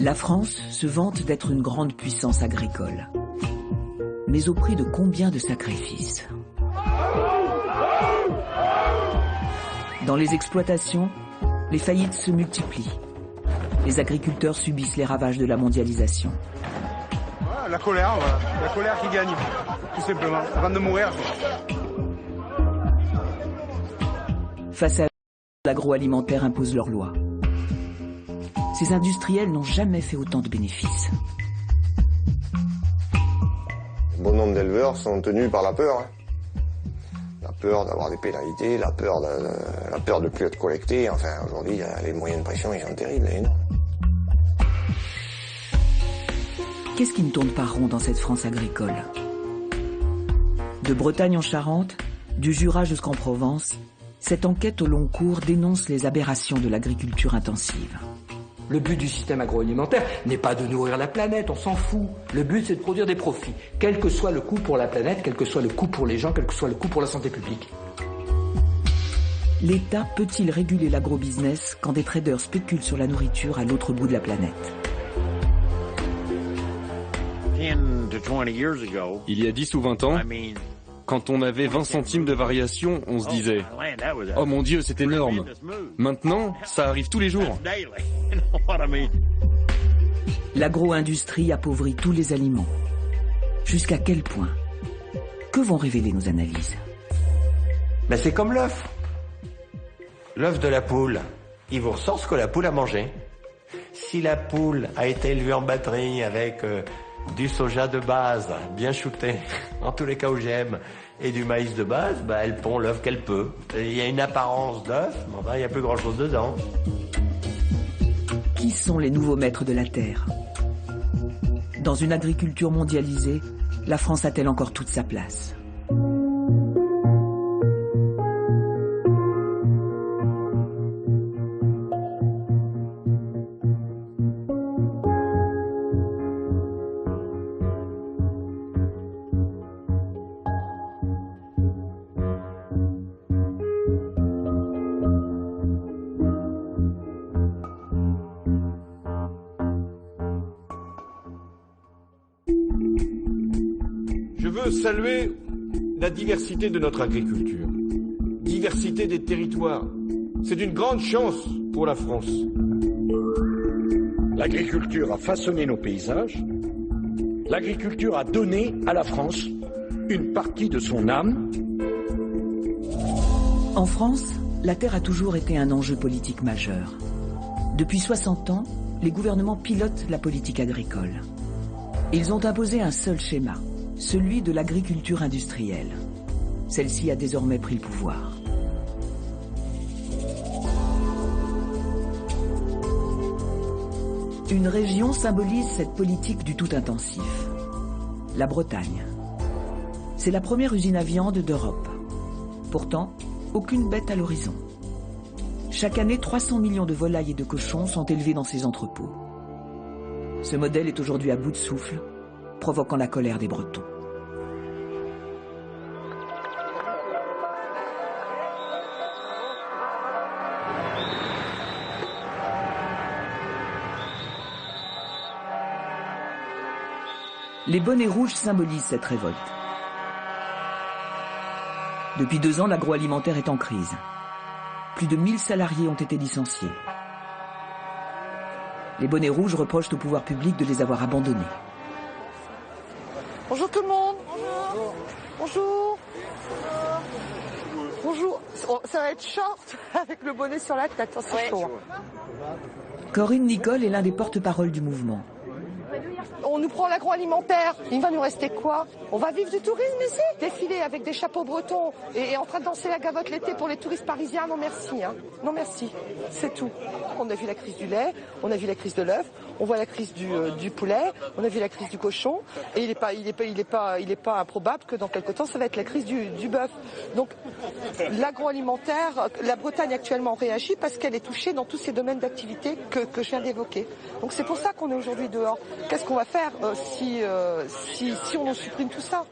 La France se vante d'être une grande puissance agricole. Mais au prix de combien de sacrifices? Dans les exploitations, les faillites se multiplient. Les agriculteurs subissent les ravages de la mondialisation. La colère, voilà. La colère qui gagne, tout simplement, avant de mourir. Face à l'agroalimentaire impose leurs lois. Ces industriels n'ont jamais fait autant de bénéfices. Bon nombre d'éleveurs sont tenus par la peur. La peur d'avoir des pénalités, la peur de plus être collecté. Enfin, aujourd'hui, les moyens de pression, ils sont terribles et énormes. Qu'est-ce qui ne tourne pas rond dans cette France agricole? De Bretagne en Charente, du Jura jusqu'en Provence, cette enquête au long cours dénonce les aberrations de l'agriculture intensive. Le but du système agroalimentaire n'est pas de nourrir la planète, on s'en fout. Le but, c'est de produire des profits, quel que soit le coût pour la planète, quel que soit le coût pour les gens, quel que soit le coût pour la santé publique. L'État peut-il réguler l'agrobusiness quand des traders spéculent sur la nourriture à l'autre bout de la planète? Il y a 10 ou 20 ans, quand on avait 20 centimes de variation, on se disait « Oh mon Dieu, c'est énorme !» Maintenant, ça arrive tous les jours. L'agro-industrie appauvrit tous les aliments. Jusqu'à quel point? Que vont révéler nos analyses? Ben c'est comme l'œuf. L'œuf de la poule, il vous ressort ce que la poule a mangé. Si la poule a été élevée en batterie avec du soja de base, bien shooté, en tous les cas OGM, et du maïs de base, bah, elle pond l'œuf qu'elle peut. Il y a une apparence d'œuf, mais enfin, il n'y a plus grand-chose dedans. Qui sont les nouveaux maîtres de la terre? Dans une agriculture mondialisée, la France a-t-elle encore toute sa place? Je veux saluer la diversité de notre agriculture, diversité des territoires. C'est une grande chance pour la France. L'agriculture a façonné nos paysages. L'agriculture a donné à la France une partie de son âme. En France, la terre a toujours été un enjeu politique majeur. Depuis 60 ans, les gouvernements pilotent la politique agricole. Ils ont imposé un seul schéma, celui de l'agriculture industrielle. Celle-ci a désormais pris le pouvoir. Une région symbolise cette politique du tout intensif. La Bretagne. C'est la première usine à viande d'Europe. Pourtant, aucune bête à l'horizon. Chaque année, 300 millions de volailles et de cochons sont élevés dans ces entrepôts. Ce modèle est aujourd'hui à bout de souffle, provoquant la colère des Bretons. Les bonnets rouges symbolisent cette révolte. Depuis 2 ans, l'agroalimentaire est en crise. Plus de 1000 salariés ont été licenciés. Les bonnets rouges reprochent au pouvoir public de les avoir abandonnés. Bonjour tout le monde. Bonjour. Bonjour. Oh, ça va être short avec le bonnet sur la tête, c'est chaud. Corinne Nicole est l'un des porte-parole du mouvement. On nous prend l'agroalimentaire, il va nous rester quoi? On va vivre du tourisme ici? Défiler avec des chapeaux bretons et en train de danser la gavotte l'été pour les touristes parisiens, non merci. Hein. Non merci, c'est tout. On a vu la crise du lait, on a vu la crise de l'œuf, on voit la crise du poulet, on a vu la crise du cochon, et il est pas improbable que dans quelque temps ça va être la crise du bœuf. Donc l'agroalimentaire, la Bretagne actuellement réagit parce qu'elle est touchée dans tous ces domaines d'activité que je viens d'évoquer. Donc c'est pour ça qu'on est aujourd'hui dehors. Qu'est-ce qu'on va faire si on supprime tout ça?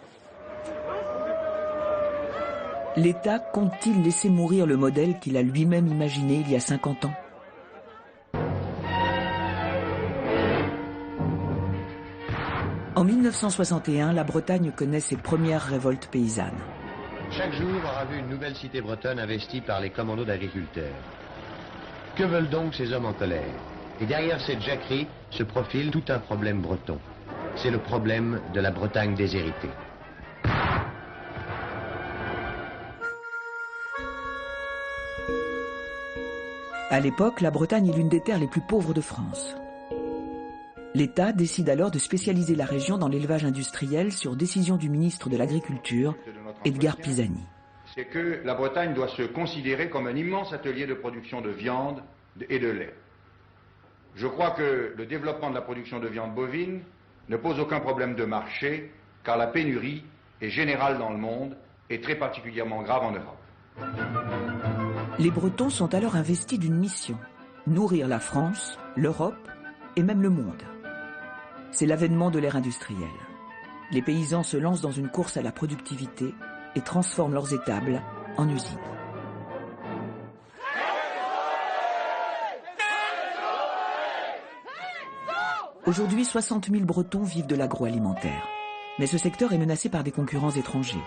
L'État compte-t-il laisser mourir le modèle qu'il a lui-même imaginé il y a 50 ans? En 1961, la Bretagne connaît ses premières révoltes paysannes. Chaque jour aura vu une nouvelle cité bretonne investie par les commandos d'agriculteurs. Que veulent donc ces hommes en colère? Et derrière cette jacquerie se profile tout un problème breton. C'est le problème de la Bretagne déshéritée. À l'époque, la Bretagne est l'une des terres les plus pauvres de France. L'État décide alors de spécialiser la région dans l'élevage industriel sur décision du ministre de l'Agriculture, Edgar Pisani. C'est que la Bretagne doit se considérer comme un immense atelier de production de viande et de lait. Je crois que le développement de la production de viande bovine ne pose aucun problème de marché, car la pénurie est générale dans le monde et très particulièrement grave en Europe. Les Bretons sont alors investis d'une mission, nourrir la France, l'Europe et même le monde. C'est l'avènement de l'ère industrielle. Les paysans se lancent dans une course à la productivité et transforment leurs étables en usines. Aujourd'hui, 60 000 Bretons vivent de l'agroalimentaire. Mais ce secteur est menacé par des concurrents étrangers,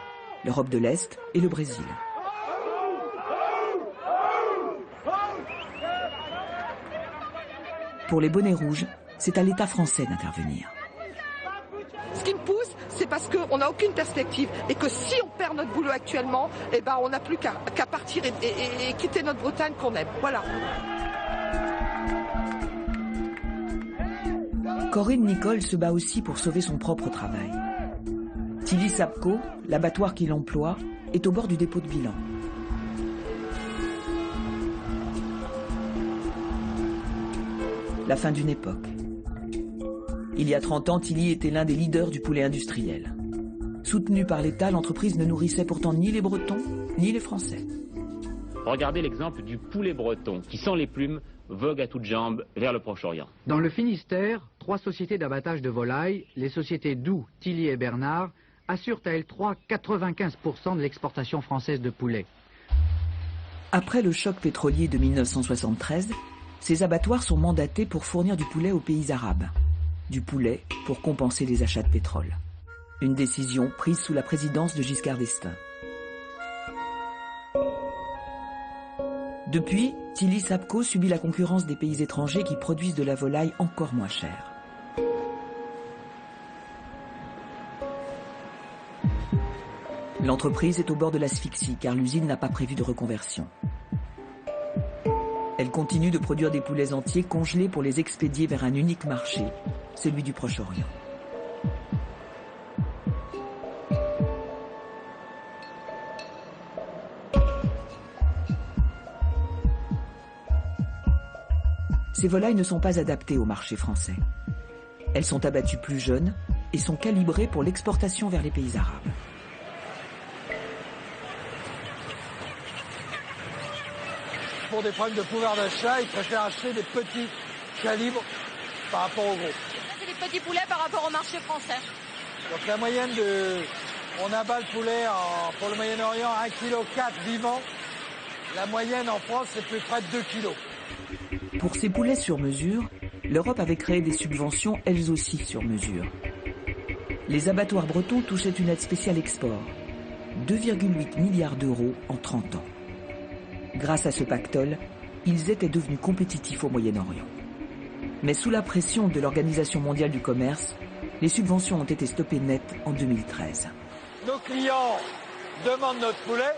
l'Europe de l'Est et le Brésil. Pour les bonnets rouges, c'est à l'État français d'intervenir. Ce qui me pousse, c'est parce qu'on n'a aucune perspective et que si on perd notre boulot actuellement, eh ben on n'a plus qu'à partir et quitter notre Bretagne qu'on aime. Voilà. Corinne Nicole se bat aussi pour sauver son propre travail. Tilly Sapco, l'abattoir qui l'emploie, est au bord du dépôt de bilan. La fin d'une époque. Il y a 30 ans, Tilly était l'un des leaders du poulet industriel. Soutenue par l'État, l'entreprise ne nourrissait pourtant ni les Bretons, ni les Français. Regardez l'exemple du poulet breton, qui sans les plumes, vogue à toutes jambes vers le Proche-Orient. Dans le Finistère, 3 sociétés d'abattage de volailles, les sociétés Doux, Tilly et Bernard, assurent à elles 3 95% de l'exportation française de poulet. Après le choc pétrolier de 1973, ces abattoirs sont mandatés pour fournir du poulet aux pays arabes. Du poulet pour compenser les achats de pétrole. Une décision prise sous la présidence de Giscard d'Estaing. Depuis, Tilly Sapco subit la concurrence des pays étrangers qui produisent de la volaille encore moins chère. L'entreprise est au bord de l'asphyxie car l'usine n'a pas prévu de reconversion. Elle continue de produire des poulets entiers congelés pour les expédier vers un unique marché, celui du Proche-Orient. Ces volailles ne sont pas adaptées au marché français. Elles sont abattues plus jeunes et sont calibrées pour l'exportation vers les pays arabes. Pour des problèmes de pouvoir d'achat, ils préfèrent acheter des petits calibres par rapport aux gros. C'est des petits poulets par rapport au marché français. Donc la moyenne de... On abat le poulet pour le Moyen-Orient 1,4 kg vivant. La moyenne en France, c'est plus près de 2 kg. Pour ces poulets sur mesure, l'Europe avait créé des subventions elles aussi sur mesure. Les abattoirs bretons touchaient une aide spéciale export. 2,8 milliards d'euros en 30 ans. Grâce à ce pactole, ils étaient devenus compétitifs au Moyen-Orient. Mais sous la pression de l'Organisation mondiale du commerce, les subventions ont été stoppées net en 2013. Nos clients demandent notre poulet.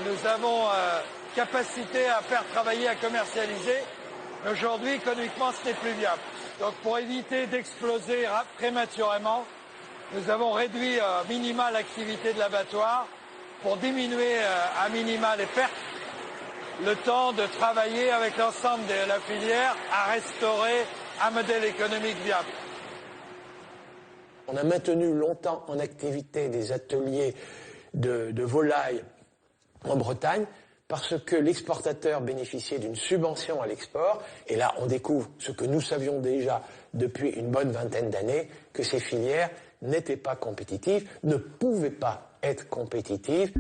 Nous avons capacité à faire travailler, à commercialiser. Aujourd'hui, économiquement, ce n'est plus viable. Donc pour éviter d'exploser prématurément, nous avons réduit à minima l'activité de l'abattoir pour diminuer à minima les pertes, le temps de travailler avec l'ensemble de la filière à restaurer un modèle économique viable. On a maintenu longtemps en activité des ateliers de volailles en Bretagne parce que l'exportateur bénéficiait d'une subvention à l'export. Et là, on découvre ce que nous savions déjà depuis une bonne vingtaine d'années, que ces filières n'étaient pas compétitives, ne pouvaient pas être compétitives.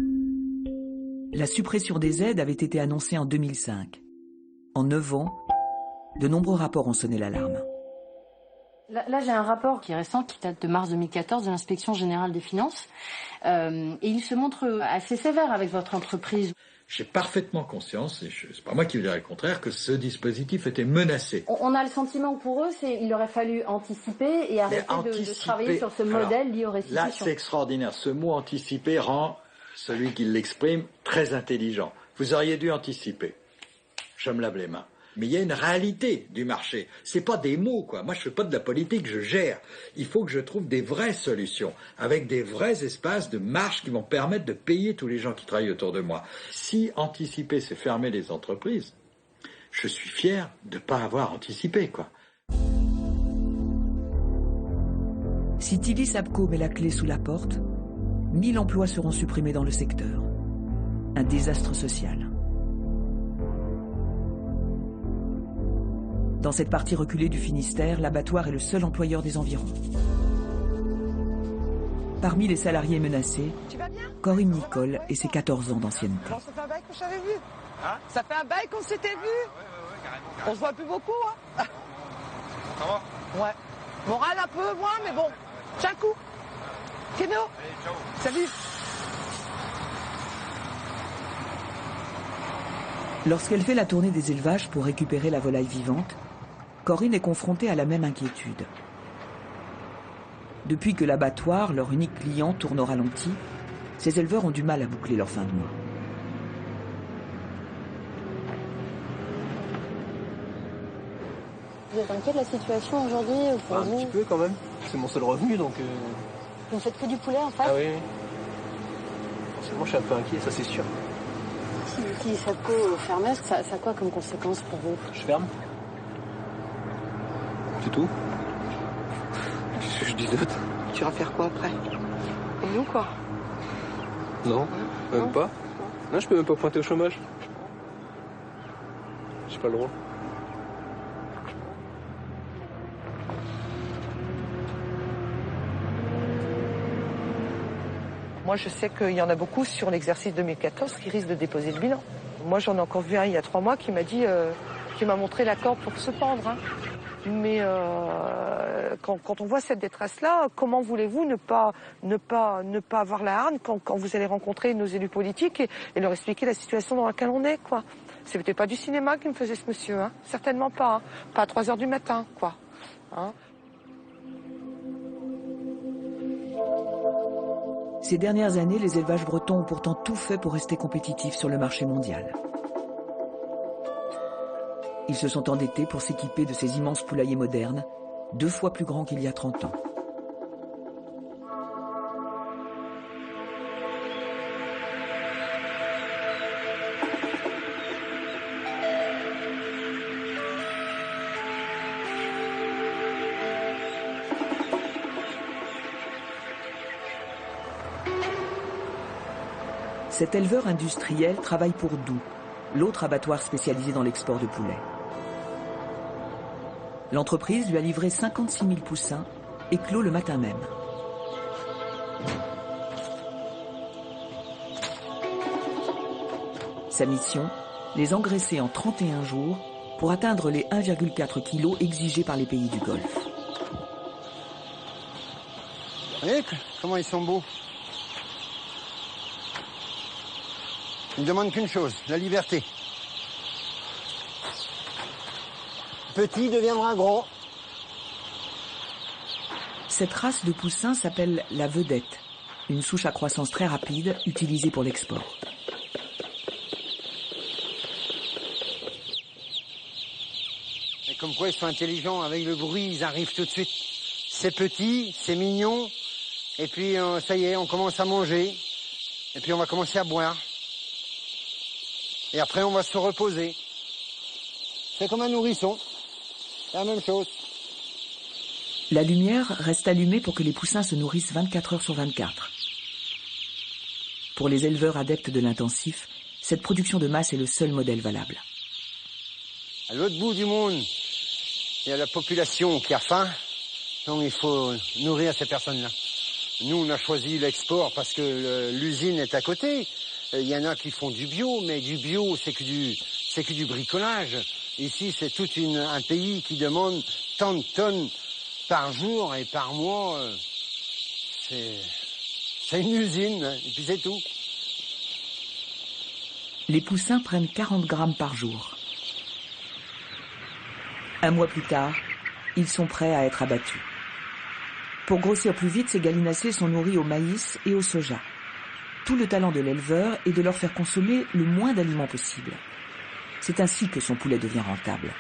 La suppression des aides avait été annoncée en 2005. En 9 ans, de nombreux rapports ont sonné l'alarme. Là, j'ai un rapport qui est récent, qui date de mars 2014 de l'Inspection Générale des Finances. Et il se montre assez sévère avec votre entreprise. J'ai parfaitement conscience, et c'est pas moi qui vous dirais le contraire, que ce dispositif était menacé. On a le sentiment que pour eux, il aurait fallu anticiper et arrêter de travailler sur ce modèle lié aux restitutions. Là, c'est extraordinaire. Ce mot anticiper rend celui qui l'exprime très intelligent. Vous auriez dû anticiper. Je me lave les mains. Mais il y a une réalité du marché. C'est pas des mots, quoi. Moi, je fais pas de la politique, je gère. Il faut que je trouve des vraies solutions, avec des vrais espaces de marge qui vont permettre de payer tous les gens qui travaillent autour de moi. Si anticiper, c'est fermer les entreprises, je suis fier de ne pas avoir anticipé, quoi. Si Tilly Sapco met la clé sous la porte, 1000 emplois seront supprimés dans le secteur. Un désastre social. Dans cette partie reculée du Finistère, l'abattoir est le seul employeur des environs. Parmi les salariés menacés, Corinne Nicole et ses 14 ans d'ancienneté. Bon, ça fait un bail qu'on s'avait vu. Hein? Ça fait un bail qu'on s'était vu. Ouais, on se voit plus beaucoup, hein. Ça va? Ouais. Moral un peu moins, mais bon. Tiens coup. Keno. Salut. Lorsqu'elle fait la tournée des élevages pour récupérer la volaille vivante, Corinne est confrontée à la même inquiétude. Depuis que l'abattoir, leur unique client, tourne au ralenti, ces éleveurs ont du mal à boucler leur fin de mois. Vous êtes inquiet de la situation aujourd'hui pour vous? Un petit peu quand même. C'est mon seul revenu, donc... Vous faites que du poulet en fait? Ah oui. Forcément, je suis un peu inquiet, ça c'est sûr. Si Sapco fermait, ça a quoi comme conséquence pour vous? Je ferme. C'est tout. Qu'est-ce que je dis d'autre? Tu vas faire quoi après? Et nous quoi? Non, même pas. Non, je peux même pas pointer au chômage. J'ai pas le droit. Moi, je sais qu'il y en a beaucoup sur l'exercice 2014 qui risquent de déposer le bilan. Moi, j'en ai encore vu un il y a 3 mois qui m'a dit, qui m'a montré la corde pour se pendre. Hein. Mais quand on voit cette détresse-là, comment voulez-vous ne pas avoir la hargne quand vous allez rencontrer nos élus politiques et leur expliquer la situation dans laquelle on est, quoi. C'était pas du cinéma qui me faisait ce monsieur, hein. Certainement pas. Hein. Pas à 3 heures du matin, quoi. Hein. Ces dernières années, les élevages bretons ont pourtant tout fait pour rester compétitifs sur le marché mondial. Ils se sont endettés pour s'équiper de ces immenses poulaillers modernes, 2 fois plus grands qu'il y a 30 ans. Cet éleveur industriel travaille pour Doux, l'autre abattoir spécialisé dans l'export de poulets. L'entreprise lui a livré 56 000 poussins et clos le matin même. Sa mission, les engraisser en 31 jours pour atteindre les 1,4 kg exigés par les pays du Golfe. Vous voyez comment ils sont beaux? Ils ne demandent qu'une chose, la liberté. Petit deviendra gros. Cette race de poussins s'appelle la vedette, une souche à croissance très rapide utilisée pour l'export. Et comme quoi ils sont intelligents, avec le bruit ils arrivent tout de suite. C'est petit, c'est mignon, et puis ça y est, on commence à manger, et puis on va commencer à boire. Et après, on va se reposer. C'est comme un nourrisson. C'est la même chose. La lumière reste allumée pour que les poussins se nourrissent 24 heures sur 24. Pour les éleveurs adeptes de l'intensif, cette production de masse est le seul modèle valable. À l'autre bout du monde, il y a la population qui a faim. Donc il faut nourrir ces personnes-là. Nous, on a choisi l'export parce que l'usine est à côté. Il y en a qui font du bio, mais du bio, c'est que du bricolage. Ici, c'est tout un pays qui demande tant de tonnes par jour et par mois, c'est une usine, et puis c'est tout. Les poussins prennent 40 grammes par jour. Un mois plus tard, ils sont prêts à être abattus. Pour grossir plus vite, ces gallinacés sont nourris au maïs et au soja. Tout le talent de l'éleveur est de leur faire consommer le moins d'aliments possible. C'est ainsi que son poulet devient rentable.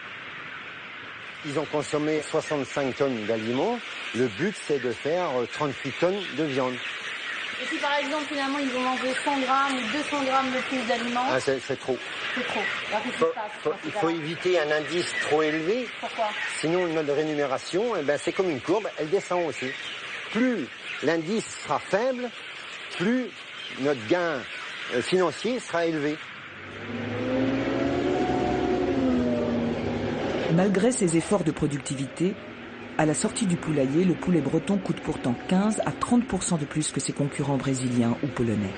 Ils ont consommé 65 tonnes d'aliments. Le but, c'est de faire 38 tonnes de viande. Et si par exemple, finalement, ils ont mangé 100 grammes ou 200 grammes de plus d'aliments? Ah, c'est trop. C'est trop. Alors, qu'est-ce qui se passe? Il faut éviter un indice trop élevé. Pourquoi? Sinon, notre rémunération, c'est comme une courbe, elle descend aussi. Plus l'indice sera faible, plus notre gain financier sera élevé. Malgré ces efforts de productivité, à la sortie du poulailler, le poulet breton coûte pourtant 15 à 30% de plus que ses concurrents brésiliens ou polonais.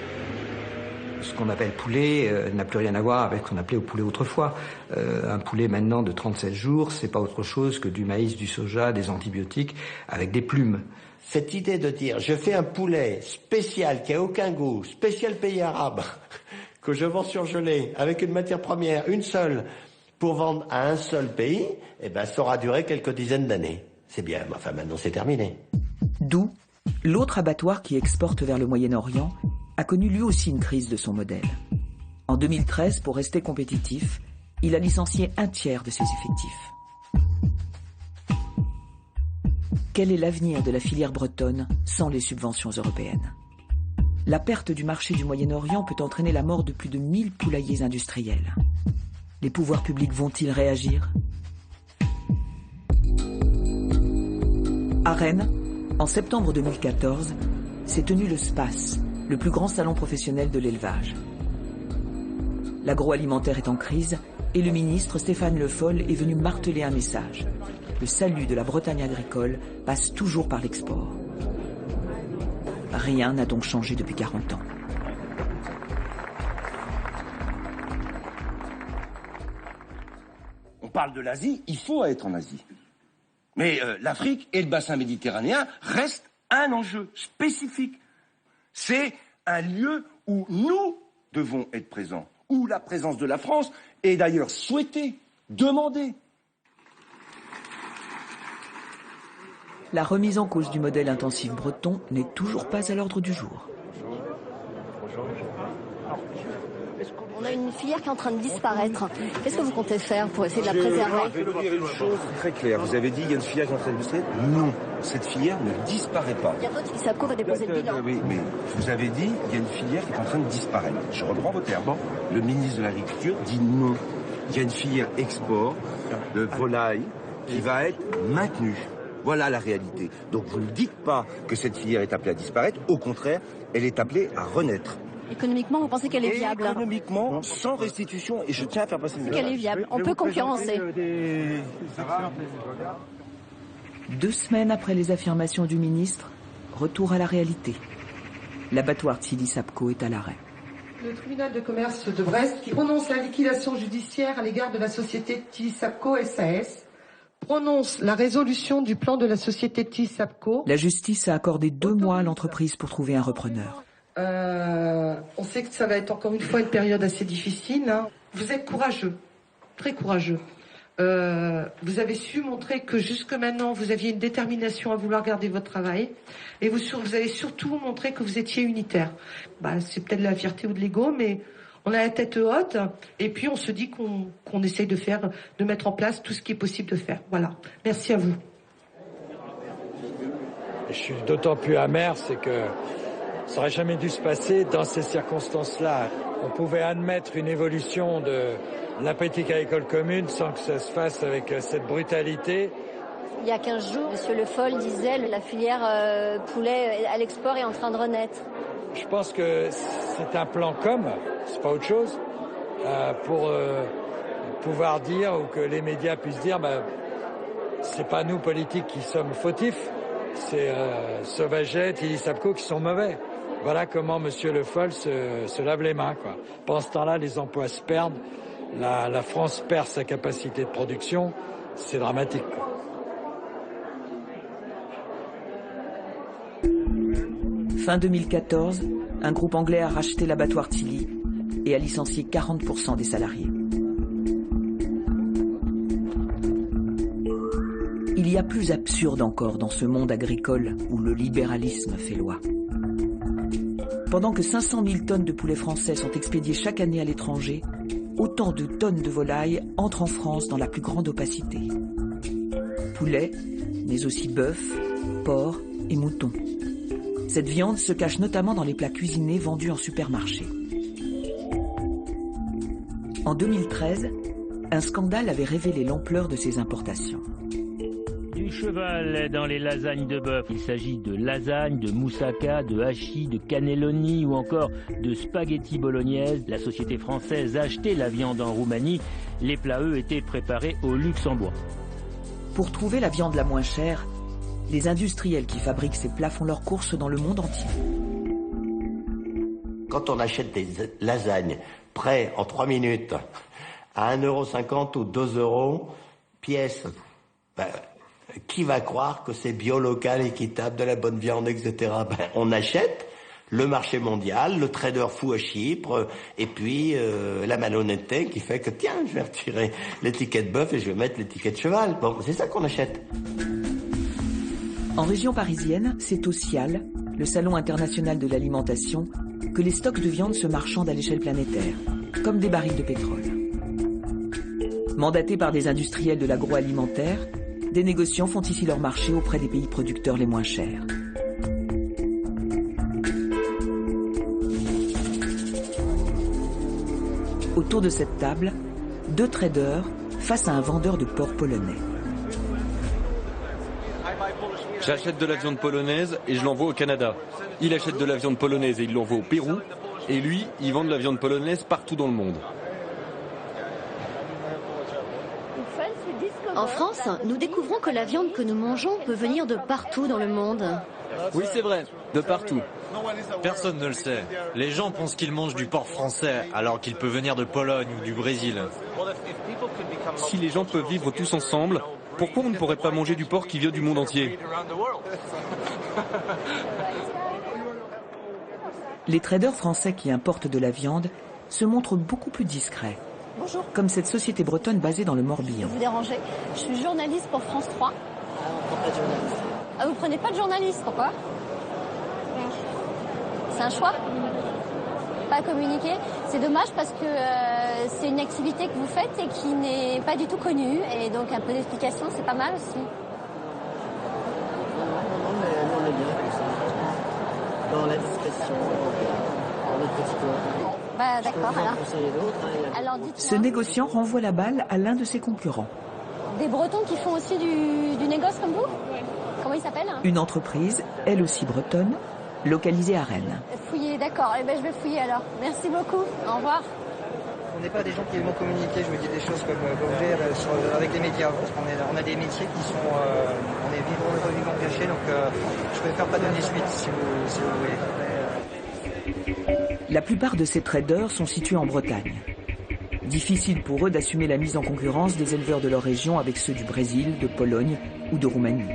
Ce qu'on appelle poulet n'a plus rien à voir avec ce qu'on appelait au poulet autrefois. Un poulet maintenant de 37 jours, c'est pas autre chose que du maïs, du soja, des antibiotiques avec des plumes. Cette idée de dire je fais un poulet spécial qui a aucun goût, spécial pays arabe, que je vends surgelé avec une matière première, une seule, pour vendre à un seul pays, ça aura duré quelques dizaines d'années. C'est bien, enfin maintenant c'est terminé. D'où, l'autre abattoir qui exporte vers le Moyen-Orient, a connu lui aussi une crise de son modèle. En 2013, pour rester compétitif, il a licencié un tiers de ses effectifs. Quel est l'avenir de la filière bretonne sans les subventions européennes? La perte du marché du Moyen-Orient peut entraîner la mort de plus de 1000 poulaillers industriels. Les pouvoirs publics vont-ils réagir? À Rennes, en septembre 2014, s'est tenu le SPACE, le plus grand salon professionnel de l'élevage. L'agroalimentaire est en crise et le ministre Stéphane Le Foll est venu marteler un message. Le salut de la Bretagne agricole passe toujours par l'export. Rien n'a donc changé depuis 40 ans. On parle de l'Asie, il faut être en Asie. Mais l'Afrique et le bassin méditerranéen restent un enjeu spécifique. C'est un lieu où nous devons être présents, où la présence de la France est d'ailleurs souhaitée, demandée. La remise en cause du modèle intensif breton n'est toujours pas à l'ordre du jour. On a une filière qui est en train de disparaître. Qu'est-ce que vous comptez faire pour essayer de la préserver? Je vais vous dire une chose très claire. Vous avez dit qu'il y a une filière qui est en train de disparaître? Non, cette filière ne disparaît pas. Il y a d'autres ISAPCO va déposer le bilan. Oui, mais vous avez dit qu'il y a une filière qui est en train de disparaître. Je reprends vos termes. Le ministre de l'Agriculture dit non. Il y a une filière export de volaille qui va être maintenue. Voilà la réalité. Donc vous ne dites pas que cette filière est appelée à disparaître. Au contraire, elle est appelée à renaître. Économiquement, vous pensez qu'elle est viable? Économiquement, sans restitution, et je tiens à faire passer une qu'elle est viable. On peut concurrencer. 2 semaines après les affirmations du ministre, retour à la réalité. L'abattoir Tilly-Sapco est à l'arrêt. Le tribunal de commerce de Brest, qui prononce la liquidation judiciaire à l'égard de la société Tilly-Sapco SAS, prononce la résolution du plan de la société Tilly-Sapco. La justice a accordé 2 mois à l'entreprise pour trouver un repreneur. On sait que ça va être encore une fois une période assez difficile. Hein. Vous êtes courageux, très courageux. Vous avez su montrer que jusque maintenant, vous aviez une détermination à vouloir garder votre travail. Et vous avez surtout montré que vous étiez unitaire. C'est peut-être de la fierté ou de l'ego, mais on a la tête haute. Et puis, on se dit qu'on essaye de mettre en place tout ce qui est possible de faire. Voilà. Merci à vous. Je suis d'autant plus amer, c'est que ça n'aurait jamais dû se passer dans ces circonstances-là. On pouvait admettre une évolution de la politique agricole commune sans que ça se fasse avec cette brutalité. Il y a 15 jours, M. Le Foll disait que la filière poulet à l'export est en train de renaître. Je pense que c'est un plan c'est pas autre chose, pour pouvoir dire ou que les médias puissent dire c'est pas nous politiques qui sommes fautifs, c'est Sauvaget, Tilly-Sapco qui sont mauvais. Voilà comment M. Le Foll se lave les mains, quoi. Pendant ce temps-là, les emplois se perdent, la France perd sa capacité de production, c'est dramatique, quoi. Fin 2014, un groupe anglais a racheté l'abattoir Tilly et a licencié 40% des salariés. Il y a plus absurde encore dans ce monde agricole où le libéralisme fait loi. Pendant que 500 000 tonnes de poulets français sont expédiées chaque année à l'étranger, autant de tonnes de volailles entrent en France dans la plus grande opacité. Poulets, mais aussi bœuf, porc et moutons. Cette viande se cache notamment dans les plats cuisinés vendus en supermarché. En 2013, un scandale avait révélé l'ampleur de ces importations. Du cheval dans les lasagnes de bœuf. Il s'agit de lasagnes, de moussaka, de hachis, de cannelloni ou encore de spaghetti bolognaise. La société française a acheté la viande en Roumanie. Les plats, eux, étaient préparés au Luxembourg. Pour trouver la viande la moins chère, les industriels qui fabriquent ces plats font leurs courses dans le monde entier. Quand on achète des lasagnes prêtes en 3 minutes à 1,50 € ou 2 € pièce, qui va croire que c'est bio, local, équitable, de la bonne viande, etc. On achète le marché mondial, le trader fou à Chypre, et puis la malhonnêteté qui fait que tiens, je vais retirer l'étiquette bœuf et je vais mettre l'étiquette cheval. Bon, c'est ça qu'on achète. En région parisienne, c'est au SIAL, le Salon international de l'alimentation, que les stocks de viande se marchandent à l'échelle planétaire, comme des barils de pétrole. Mandatés par des industriels de l'agroalimentaire, des négociants font ici leur marché auprès des pays producteurs les moins chers. Autour de cette table, 2 traders face à un vendeur de porc polonais. J'achète de la viande polonaise et je l'envoie au Canada. Il achète de la viande polonaise et il l'envoie au Pérou. Et lui, il vend de la viande polonaise partout dans le monde. En France, nous découvrons que la viande que nous mangeons peut venir de partout dans le monde. Oui, c'est vrai, de partout. Personne ne le sait. Les gens pensent qu'ils mangent du porc français alors qu'il peut venir de Pologne ou du Brésil. Si les gens peuvent vivre tous ensemble, pourquoi on ne pourrait pas manger du porc qui vient du monde entier? Les traders français qui importent de la viande se montrent beaucoup plus discrets. Bonjour. Comme cette société bretonne basée dans le Morbihan. Vous dérangez. Je suis journaliste pour France 3. On prend pas de journaliste. Ah, vous prenez pas de journaliste, pourquoi? C'est un choix? Pas communiquer. C'est dommage parce que c'est une activité que vous faites et qui n'est pas du tout connue. Et donc un peu d'explication, c'est pas mal aussi. Non, mais nous on est bien comme ça. Dans la discrétion, dans notre petit coin. Bah d'accord, alors ce négociant renvoie la balle à l'un de ses concurrents. Des Bretons qui font aussi du négoce comme vous? Comment il s'appelle? Une entreprise, elle aussi bretonne, localisée à Rennes. Fouiller, d'accord. Eh ben, je vais fouiller alors. Merci beaucoup. Au revoir. On n'est pas des gens qui vont communiquer, je vous dis des choses comme avec les médias, parce qu'on a des métiers qui sont... on est vivant caché, donc je préfère pas donner suite si vous voulez. La plupart de ces traders sont situés en Bretagne. Difficile pour eux d'assumer la mise en concurrence des éleveurs de leur région avec ceux du Brésil, de Pologne ou de Roumanie.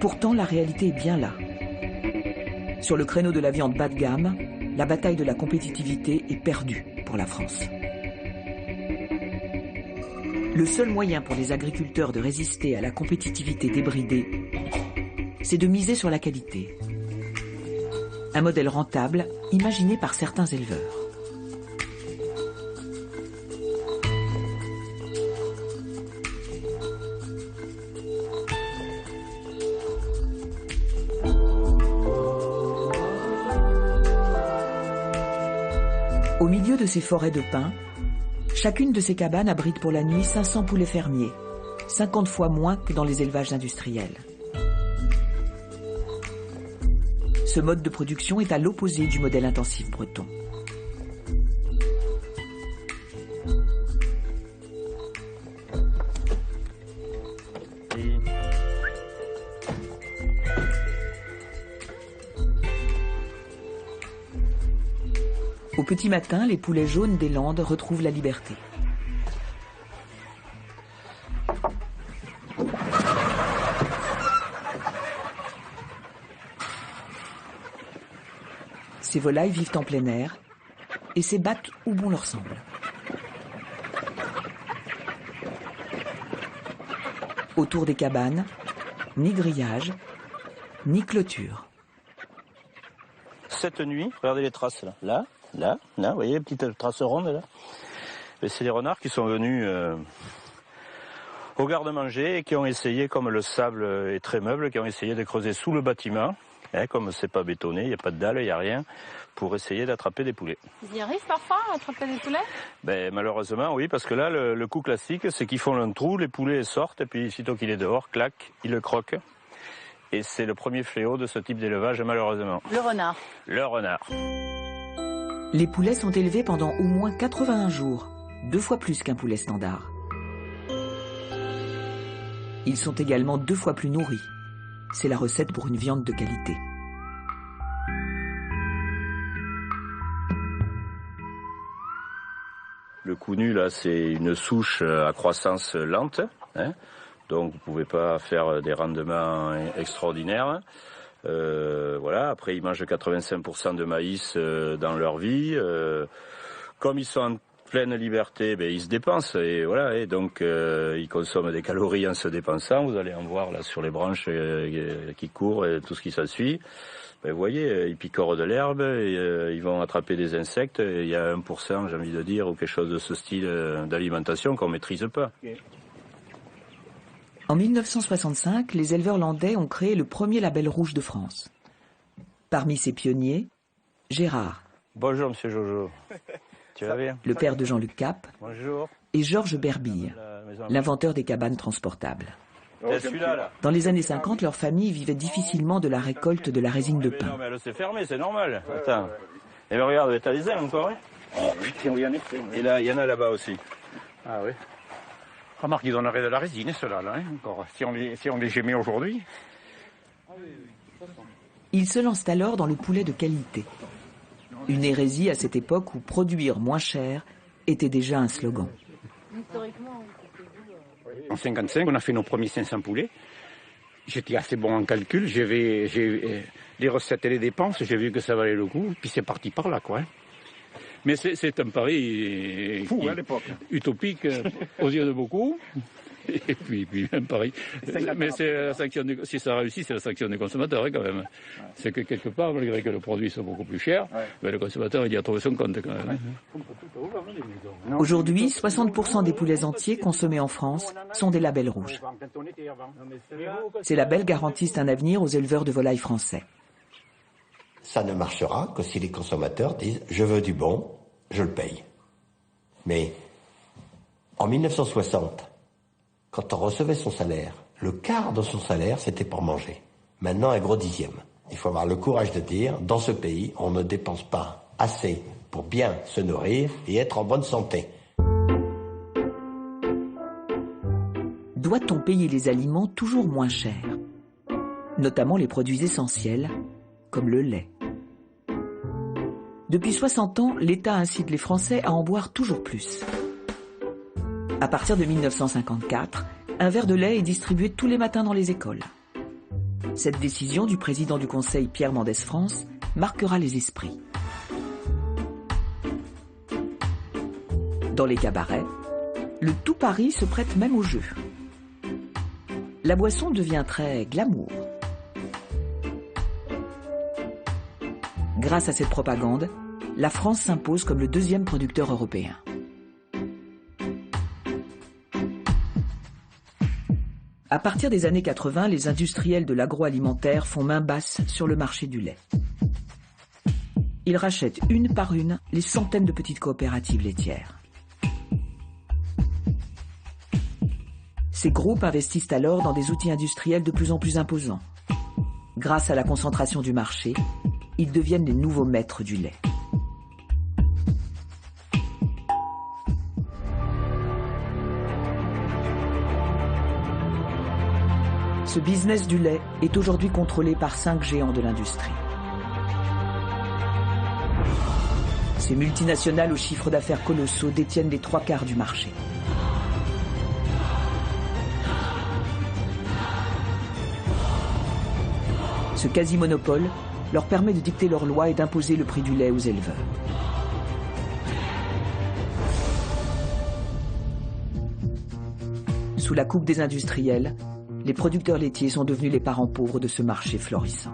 Pourtant, la réalité est bien là. Sur le créneau de la viande bas de gamme, la bataille de la compétitivité est perdue pour la France. Le seul moyen pour les agriculteurs de résister à la compétitivité débridée, c'est de miser sur la qualité. Un modèle rentable imaginé par certains éleveurs. Au milieu de ces forêts de pins, chacune de ces cabanes abrite pour la nuit 500 poulets fermiers, 50 fois moins que dans les élevages industriels. Ce mode de production est à l'opposé du modèle intensif breton. Au petit matin, les poulets jaunes des Landes retrouvent la liberté. Ces volailles vivent en plein air et s'ébattent où bon leur semble. Autour des cabanes, ni grillage, ni clôture. Cette nuit, regardez les traces là, là, vous voyez les petites traces rondes là. C'est les renards qui sont venus au garde-manger et qui ont essayé, comme le sable est très meuble, qui ont essayé de creuser sous le bâtiment, comme c'est pas bétonné, il n'y a pas de dalle, il n'y a rien, pour essayer d'attraper des poulets. Ils y arrivent parfois à attraper des poulets? Malheureusement, oui, parce que là, le coup classique, c'est qu'ils font un trou, les poulets sortent, et puis sitôt qu'il est dehors, clac, ils le croquent. Et c'est le premier fléau de ce type d'élevage, malheureusement. Le renard. Le renard. Les poulets sont élevés pendant au moins 81 jours, 2 fois plus qu'un poulet standard. Ils sont également 2 fois plus nourris. C'est la recette pour une viande de qualité. Le cou nu, là, c'est une souche à croissance lente. Donc, vous ne pouvez pas faire des rendements extraordinaires. Voilà. Après, ils mangent 85% de maïs dans leur vie. Comme ils sont en pleine liberté, ils se dépensent. Et voilà. Et donc, ils consomment des calories en se dépensant. Vous allez en voir là sur les branches qui courent et tout ce qui s'ensuit. Vous voyez, ils picorent de l'herbe, ils vont attraper des insectes. Et il y a 1%, j'ai envie de dire, ou quelque chose de ce style d'alimentation qu'on ne maîtrise pas. En 1965, les éleveurs landais ont créé le premier label rouge de France. Parmi ses pionniers, Gérard. Bonjour, monsieur Jojo. Tu vas bien? Le père de Jean-Luc Cap. Bonjour. Et Georges Berbille, l'inventeur des cabanes transportables. Là. Dans les années 50, leur famille vivait difficilement de la récolte de la résine de pin. Non, mais c'est fermé, c'est normal. Attends. Et bien regarde, t'as les ailes encore, Et là, il y en a là-bas aussi. Ah oui. Remarque, ils donneraient de la résine, ceux-là, là, encore. Si on les gémait aujourd'hui. Ils se lancent alors dans le poulet de qualité. Une hérésie à cette époque où produire moins cher était déjà un slogan. En 1955, on a fait nos premiers 500 poulets. J'étais assez bon en calcul. J'ai les recettes et les dépenses, j'ai vu que ça valait le coup. Puis c'est parti par là, quoi. Mais c'est un pari fou à l'époque, utopique aux yeux de beaucoup. Et puis même pari. Mais c'est la sanction si ça réussit, c'est la sanction des consommateurs quand même. C'est que quelque part, malgré que le produit soit beaucoup plus cher, le consommateur il y a trouvé son compte quand même. Aujourd'hui, 60% des poulets entiers consommés en France sont des labels rouges. Ces labels garantissent un avenir aux éleveurs de volailles français. Ça ne marchera que si les consommateurs disent « je veux du bon, je le paye ». Mais en 1960, quand on recevait son salaire, le quart de son salaire, c'était pour manger. Maintenant, un gros dixième. Il faut avoir le courage de dire, dans ce pays, on ne dépense pas assez pour bien se nourrir et être en bonne santé. Doit-on payer les aliments toujours moins chers? Notamment les produits essentiels, comme le lait. Depuis 60 ans, l'État incite les Français à en boire toujours plus. À partir de 1954, un verre de lait est distribué tous les matins dans les écoles. Cette décision du président du Conseil Pierre Mendès France marquera les esprits. Dans les cabarets, le tout Paris se prête même au jeu. La boisson devient très glamour. Grâce à cette propagande, la France s'impose comme le deuxième producteur européen. À partir des années 80, les industriels de l'agroalimentaire font main basse sur le marché du lait. Ils rachètent une par une les centaines de petites coopératives laitières. Ces groupes investissent alors dans des outils industriels de plus en plus imposants. Grâce à la concentration du marché, ils deviennent les nouveaux maîtres du lait. Ce business du lait est aujourd'hui contrôlé par 5 géants de l'industrie. Ces multinationales aux chiffres d'affaires colossaux détiennent les 3/4 du marché. Ce quasi-monopole leur permet de dicter leurs lois et d'imposer le prix du lait aux éleveurs. Sous la coupe des industriels, les producteurs laitiers sont devenus les parents pauvres de ce marché florissant.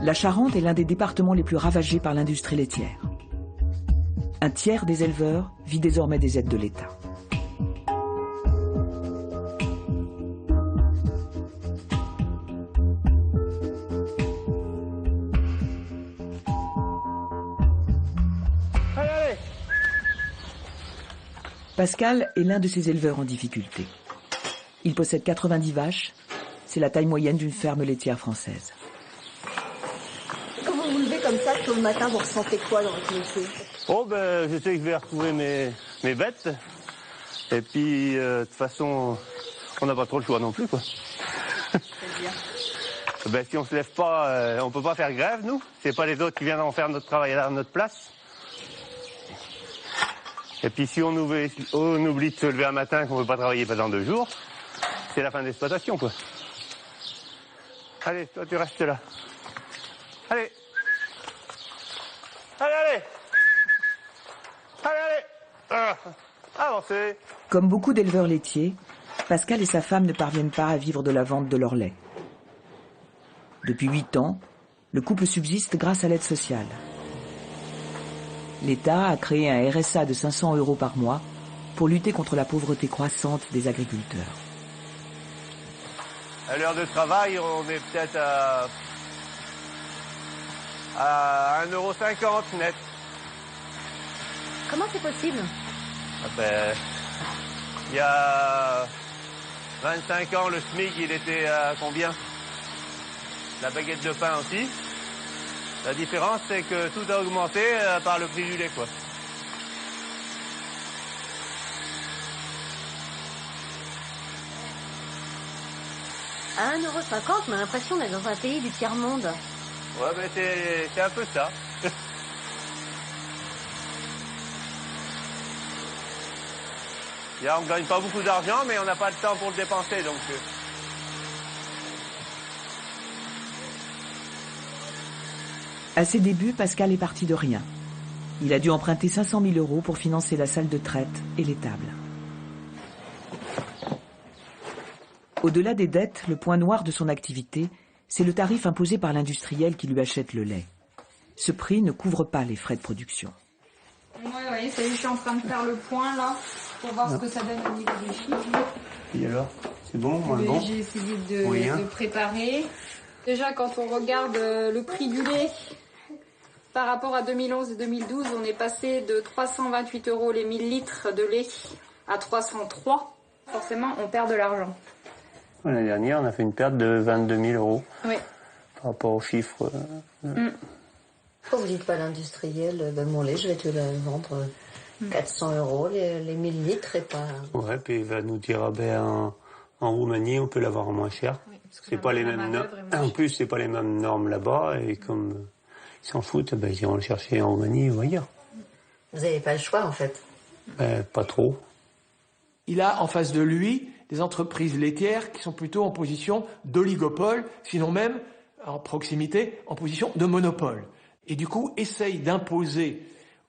La Charente est l'un des départements les plus ravagés par l'industrie laitière. Un tiers des éleveurs vit désormais des aides de l'État. Pascal est l'un de ces éleveurs en difficulté. Il possède 90 vaches, c'est la taille moyenne d'une ferme laitière française. Quand vous vous levez comme ça, tôt le matin, vous ressentez quoi dans votre métier? Oh ben, je sais que je vais retrouver mes bêtes. Et puis, de toute façon, on n'a pas trop le choix non plus, quoi. C'est-à-dire ben, si on se lève pas, on peut pas faire grève, nous. C'est pas les autres qui viendront faire notre travail à notre place. Et puis si on oublie de se lever un matin, qu'on ne veut pas travailler pendant 2 jours, c'est la fin de l'exploitation, quoi. Allez, toi tu restes là. Allez. Allez. Avancez. Comme beaucoup d'éleveurs laitiers, Pascal et sa femme ne parviennent pas à vivre de la vente de leur lait. Depuis 8 ans, le couple subsiste grâce à l'aide sociale. L'État a créé un RSA de 500 € par mois pour lutter contre la pauvreté croissante des agriculteurs. À l'heure de travail, on est peut-être à 1,50 € net. Comment c'est possible? Il y a 25 ans, le SMIC, il était à combien? La baguette de pain aussi. La différence, c'est que tout a augmenté par le prix du lait, quoi. À 1,50 €, on a l'impression d'être dans un pays du tiers-monde. Ouais, mais c'est un peu ça. On ne gagne pas beaucoup d'argent, mais on n'a pas de temps pour le dépenser, donc... À ses débuts, Pascal est parti de rien. Il a dû emprunter 500 000 € pour financer la salle de traite et les tables. Au-delà des dettes, le point noir de son activité, c'est le tarif imposé par l'industriel qui lui achète le lait. Ce prix ne couvre pas les frais de production. Oui, oui, ça y est, je suis en train de faire le point là, pour voir ce que ça donne au niveau des chiffres. Et alors, c'est bon, moins bon? J'ai essayé de préparer. Déjà, quand on regarde le prix du lait, par rapport à 2011 et 2012, on est passé de 328 € les 1000 litres de lait à 303. Forcément, on perd de l'argent. L'année dernière, on a fait une perte de 22 000 €. Oui. Par rapport aux chiffres. Pourquoi vous dites pas à l'industriel, mon lait, je vais te le vendre 400 € les 1000 litres et pas... Ouais, puis il va nous dire, en Roumanie, on peut l'avoir moins cher. Oui, c'est pas les mêmes normes. En plus, c'est pas les mêmes normes là-bas, et comme ils s'en foutent, ils iront le chercher en Roumanie ou ailleurs. Vous n'avez pas le choix, en fait? Pas trop. Il a en face de lui des entreprises laitières qui sont plutôt en position d'oligopole, sinon même, en proximité, en position de monopole. Et du coup, essaye d'imposer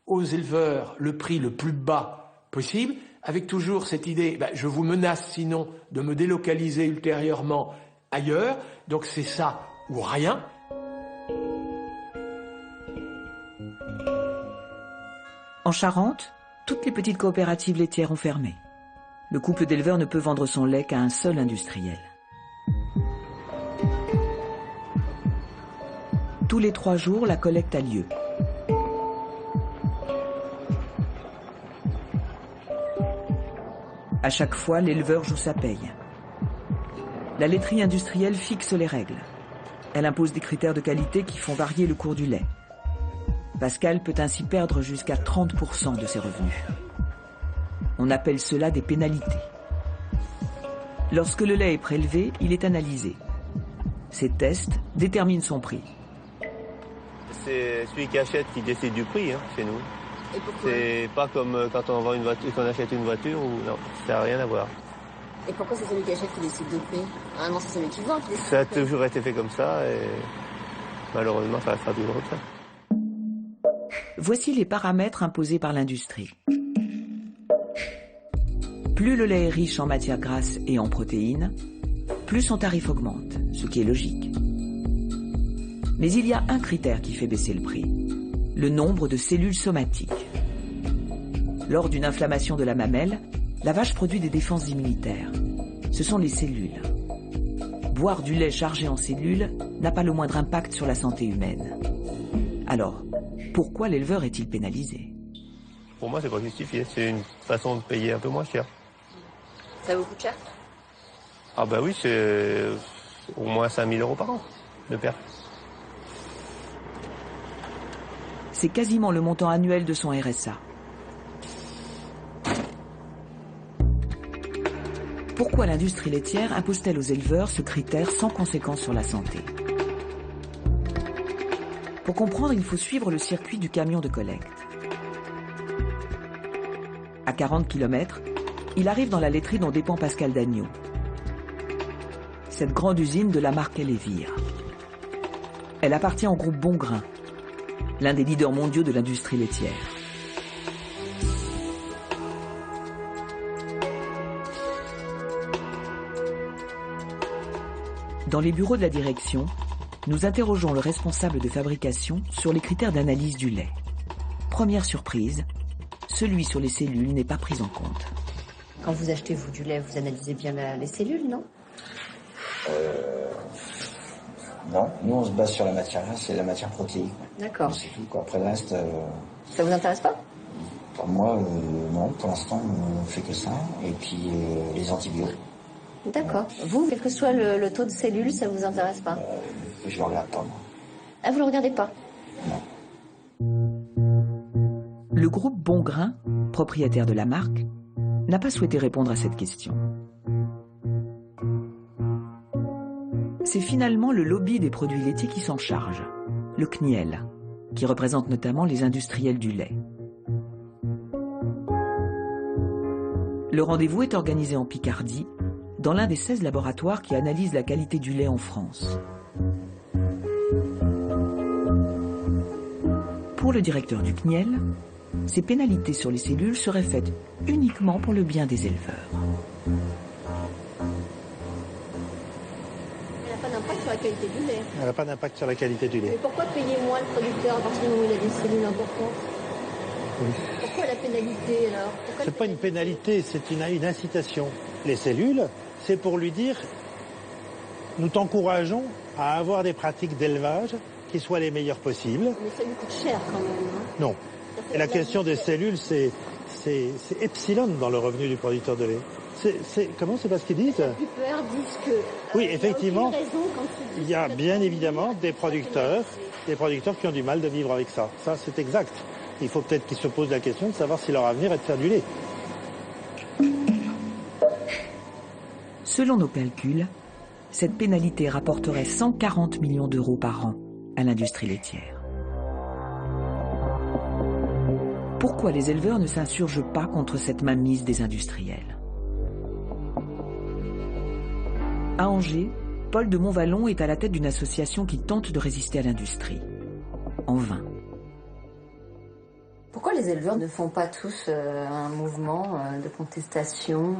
aux éleveurs le prix le plus bas possible, avec toujours cette idée, je vous menace sinon de me délocaliser ultérieurement ailleurs, donc c'est ça ou rien. En Charente, toutes les petites coopératives laitières ont fermé. Le couple d'éleveurs ne peut vendre son lait qu'à un seul industriel. Tous les 3 jours, la collecte a lieu. À chaque fois, l'éleveur joue sa paye. La laiterie industrielle fixe les règles. Elle impose des critères de qualité qui font varier le cours du lait. Pascal peut ainsi perdre jusqu'à 30% de ses revenus. On appelle cela des pénalités. Lorsque le lait est prélevé, il est analysé. Ces tests déterminent son prix. C'est celui qui achète qui décide du prix, chez nous. Et pourquoi? C'est pas comme quand on vend une voiture, qu'on achète une voiture ou non, ça n'a rien à voir. Et pourquoi c'est celui qui achète qui décide de prix? Normalement, c'est celui qui vend qui décide. Ça a toujours été fait comme ça et malheureusement, ça restera toujours comme ça. Voici les paramètres imposés par l'industrie. Plus le lait est riche en matières grasses et en protéines, plus son tarif augmente, ce qui est logique. Mais il y a un critère qui fait baisser le prix, le nombre de cellules somatiques. Lors d'une inflammation de la mamelle, la vache produit des défenses immunitaires. Ce sont les cellules. Boire du lait chargé en cellules n'a pas le moindre impact sur la santé humaine. Alors, pourquoi l'éleveur est-il pénalisé? Pour moi, c'est pas justifié. C'est une façon de payer un peu moins cher. Ça vous coûte cher? Ah bah oui, c'est au moins 5 000 € par an de perte. C'est quasiment le montant annuel de son RSA. Pourquoi l'industrie laitière impose-t-elle aux éleveurs ce critère sans conséquence sur la santé? Pour comprendre, il faut suivre le circuit du camion de collecte. À 40 km, il arrive dans la laiterie dont dépend Pascal Dagneau. Cette grande usine de la marque Elevir. Elle appartient au groupe Bongrain, l'un des leaders mondiaux de l'industrie laitière. Dans les bureaux de la direction, nous interrogeons le responsable de fabrication sur les critères d'analyse du lait. Première surprise, celui sur les cellules n'est pas pris en compte. Quand vous achetez vous du lait, vous analysez bien les cellules, non? Non, nous on se base sur la matière grasse et la matière protéique. D'accord. C'est tout quoi. Après le reste... Ça vous intéresse pas? Pour moi, non. Pour l'instant, on fait que ça. Et puis les antibiotiques. D'accord. Vous, quel que soit le taux de cellules, ça vous intéresse pas? Je le regarde pas, moi. Ah, vous le regardez pas? Non. Le groupe Bongrain, propriétaire de la marque, n'a pas souhaité répondre à cette question. C'est finalement le lobby des produits laitiers qui s'en charge, le CNIEL, qui représente notamment les industriels du lait. Le rendez-vous est organisé en Picardie, dans l'un des 16 laboratoires qui analysent la qualité du lait en France. Pour le directeur du CNIEL, ces pénalités sur les cellules seraient faites uniquement pour le bien des éleveurs. Elle n'a pas d'impact sur la qualité du lait. Elle n'a pas d'impact sur la qualité du lait. Mais pourquoi payer moins le producteur à partir du moment où il a des cellules importantes? Oui. Pourquoi la pénalité alors? C'est pas une pénalité, c'est une incitation. Les cellules, c'est pour lui dire, nous t'encourageons à avoir des pratiques d'élevage qui soient les meilleures possibles. Mais ça lui coûte cher quand même. Hein. Non. Et la question des cellules, c'est epsilon dans le revenu du producteur de lait. Comment c'est pas ce qu'ils disent? Les producteurs disent que... oui, effectivement, il y a bien évidemment des producteurs qui ont du mal de vivre avec ça. Ça, c'est exact. Il faut peut-être qu'ils se posent la question de savoir si leur avenir est de faire du lait. Selon nos calculs, cette pénalité rapporterait 140 millions d'euros par an à l'industrie laitière. Pourquoi les éleveurs ne s'insurgent pas contre cette mainmise des industriels? À Angers, Paul de Montvallon est à la tête d'une association qui tente de résister à l'industrie. En vain. Pourquoi les éleveurs ne font pas tous un mouvement de contestation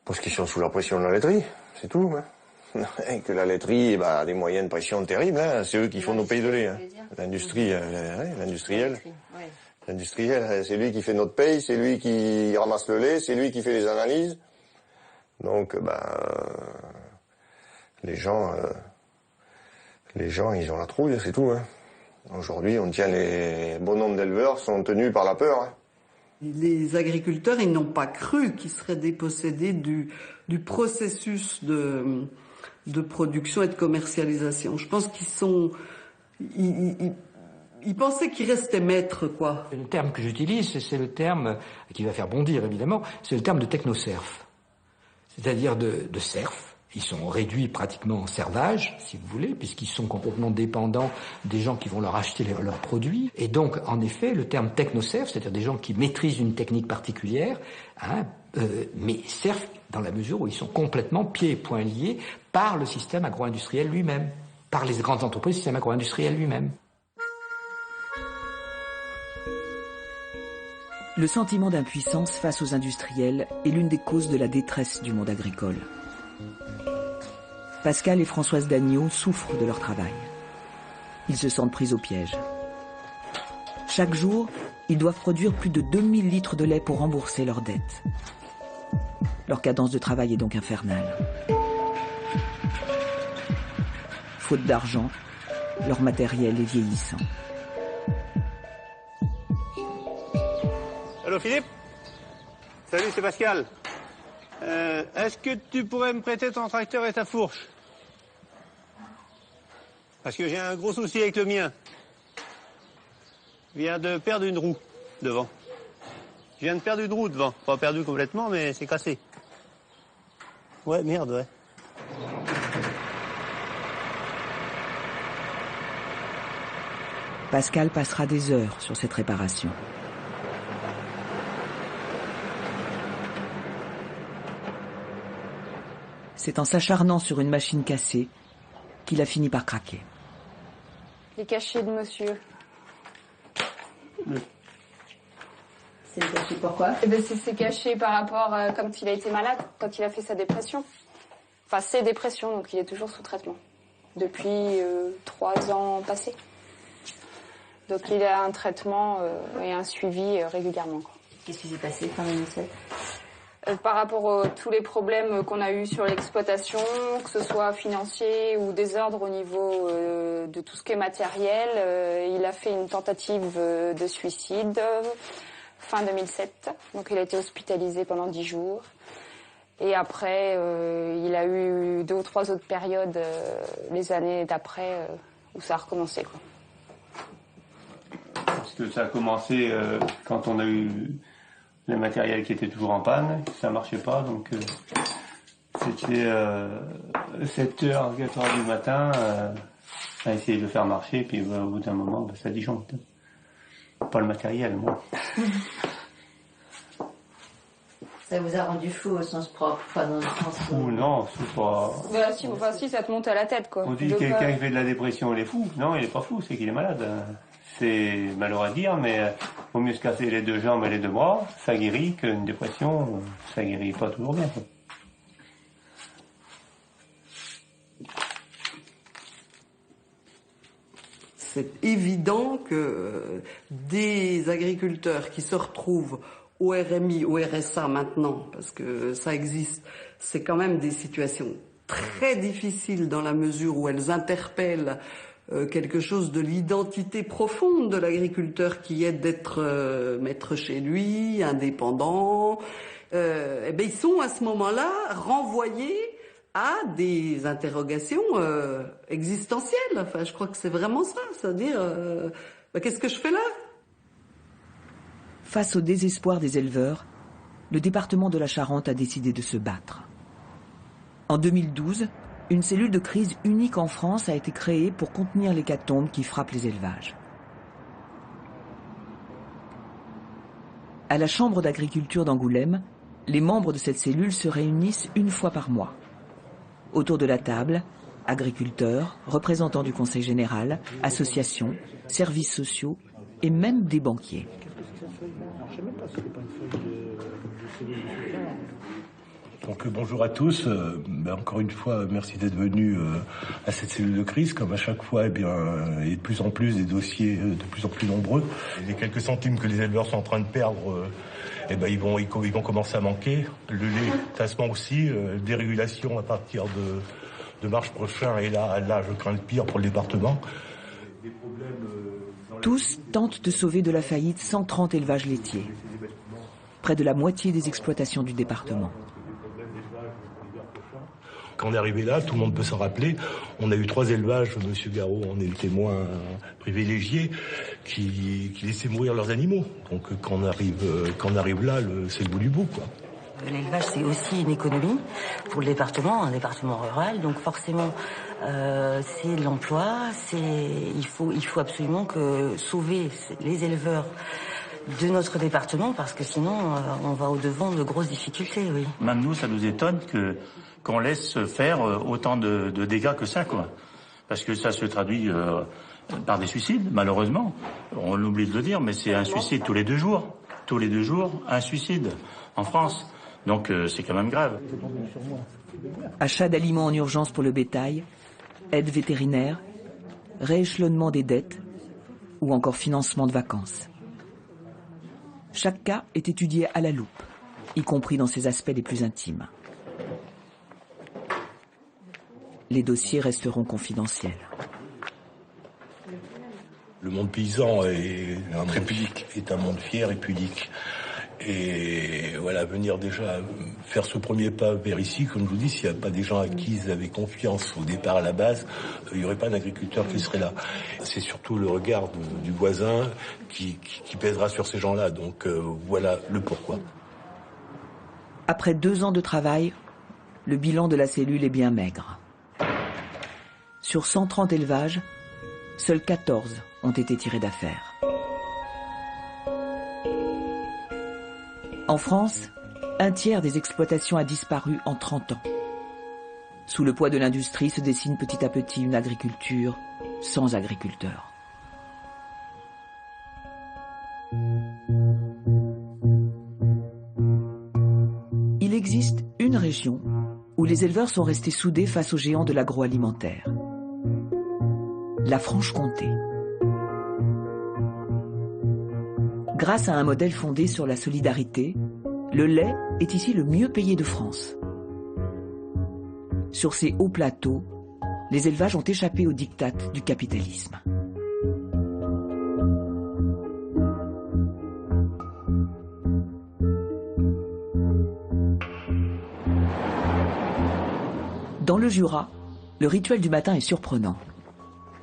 Parce qu'ils sont sous la pression de la laiterie, c'est tout. Hein. Et que la laiterie a des moyens de pression terribles, hein. C'est eux qui font nos pays de lait. Hein. L'industrie, l'industriel. L'industriel, c'est lui qui fait notre paye, c'est lui qui ramasse le lait, c'est lui qui fait les analyses. Donc, les gens, ils ont la trouille, c'est tout. Hein. Aujourd'hui, on tient les bons nombres d'éleveurs sont tenus par la peur. Hein. Les agriculteurs, ils n'ont pas cru qu'ils seraient dépossédés du processus de production et de commercialisation. Je pense qu'ils sont... Ils pensaient qu'ils restaient maîtres, quoi. Le terme que j'utilise, c'est le terme qui va faire bondir, évidemment, c'est le terme de technoserf. C'est-à-dire de serf, Ils sont réduits pratiquement en servage, si vous voulez, puisqu'ils sont complètement dépendants des gens qui vont leur acheter leurs produits. Et donc, en effet, le terme technoserve, c'est-à-dire des gens qui maîtrisent une technique particulière, mais servent dans la mesure où ils sont complètement pieds et poings liés par le système agro-industriel lui-même, par les grandes entreprises du système agro-industriel lui-même. Le sentiment d'impuissance face aux industriels est l'une des causes de la détresse du monde agricole. Pascal et Françoise Dagneau souffrent de leur travail. Ils se sentent pris au piège. Chaque jour, ils doivent produire plus de 2000 litres de lait pour rembourser leurs dettes. Leur cadence de travail est donc infernale. Faute d'argent, leur matériel est vieillissant. Allô Philippe? Salut, c'est Pascal. Est-ce que tu pourrais me prêter ton tracteur et ta fourche? Parce que j'ai un gros souci avec le mien. Je viens de perdre une roue devant. Je viens de perdre une roue devant. Pas perdu complètement, mais c'est cassé. Ouais, merde, ouais. Pascal passera des heures sur cette réparation. C'est en s'acharnant sur une machine cassée qu'il a fini par craquer. Les cachets de monsieur. C'est caché pourquoi? C'est caché par rapport à quand il a été malade, quand il a fait sa dépression. Enfin, ses dépressions, donc il est toujours sous traitement. Depuis 3 ans passés. Donc il a un traitement et un suivi régulièrement. Qu'est-ce qui s'est passé fin 2007? Par rapport à tous les problèmes qu'on a eus sur l'exploitation, que ce soit financier ou désordre au niveau de tout ce qui est matériel, il a fait une tentative de suicide fin 2007. Donc il a été hospitalisé pendant 10 jours. Et après, il a eu 2 ou 3 autres périodes, les années d'après, où ça a recommencé, quoi. Parce que ça a commencé quand on a eu le matériel qui était toujours en panne, ça marchait pas, donc c'était 7h, 4h du matin, à essayer de le faire marcher, puis au bout d'un moment, ça disjoncte. Pas le matériel, moi. Ça vous a rendu fou au sens propre, pas dans le sens... Fou, non, c'est pas... Bah, si, ça te monte à la tête, quoi. On dit que quelqu'un qui fait de la dépression, il est fou. Non, il est pas fou, c'est qu'il est malade. C'est malheureux à dire, mais vaut mieux se casser les 2 jambes et les 2 bras, ça guérit, qu'une dépression, ça guérit pas toujours bien. C'est évident que des agriculteurs qui se retrouvent au RMI, au RSA maintenant, parce que ça existe, c'est quand même des situations très difficiles dans la mesure où elles interpellent quelque chose de l'identité profonde de l'agriculteur qui est d'être maître chez lui, indépendant. Ils sont à ce moment-là renvoyés à des interrogations existentielles. Enfin, je crois que c'est vraiment ça, c'est-à-dire qu'est-ce que je fais là? Face au désespoir des éleveurs, le département de la Charente a décidé de se battre. En 2012, une cellule de crise unique en France a été créée pour contenir l'hécatombe qui frappe les élevages. À la Chambre d'agriculture d'Angoulême, les membres de cette cellule se réunissent 1 fois par mois. Autour de la table, agriculteurs, représentants du Conseil général, associations, services sociaux et même des banquiers. Donc bonjour à tous, encore une fois merci d'être venus à cette cellule de crise. Comme à chaque fois, il y a de plus en plus des dossiers de plus en plus nombreux. Les quelques centimes que les éleveurs sont en train de perdre, ils vont commencer à manquer. Le lait, tassement aussi, dérégulation à partir de mars prochain, et là je crains le pire pour le département. Tous tentent de sauver de la faillite 130 élevages laitiers, près de la moitié des exploitations du département. Quand on est arrivé là, tout le monde peut s'en rappeler, on a eu 3 élevages, Monsieur Garot en est le témoin privilégié, qui laissaient mourir leurs animaux. Donc quand on arrive là, c'est le bout du bout, quoi. l'élevage c'est aussi une économie pour le département, un département rural, donc forcément c'est de l'emploi, il faut absolument sauver les éleveurs de notre département parce que sinon on va au-devant de grosses difficultés, oui. Même nous, ça nous étonne qu'on laisse faire autant de dégâts que ça, quoi. Parce que ça se traduit par des suicides, malheureusement. On oublie de le dire, mais c'est un suicide tous les 2 jours. Tous les 2 jours, un suicide en France. Donc c'est quand même grave. Achat d'aliments en urgence pour le bétail, aide vétérinaire, rééchelonnement des dettes ou encore financement de vacances. Chaque cas est étudié à la loupe, y compris dans ses aspects les plus intimes. Les dossiers resteront confidentiels. Le monde paysan est un monde fier et pudique. Et voilà, venir déjà faire ce premier pas vers ici, comme je vous dis, s'il n'y a pas des gens à qui ils avaient confiance au départ à la base, il n'y aurait pas d'agriculteur qui serait là. C'est surtout le regard du voisin qui pèsera sur ces gens-là. Donc voilà le pourquoi. Après 2 ans de travail, le bilan de la cellule est bien maigre. Sur 130 élevages, seuls 14 ont été tirés d'affaire. En France, 1/3 des exploitations a disparu en 30 ans. Sous le poids de l'industrie se dessine petit à petit une agriculture sans agriculteurs. Il existe une région où les éleveurs sont restés soudés face aux géants de l'agroalimentaire. La Franche-Comté. Grâce à un modèle fondé sur la solidarité, le lait est ici le mieux payé de France. Sur ces hauts plateaux, les élevages ont échappé aux diktats du capitalisme. Dans le Jura, le rituel du matin est surprenant.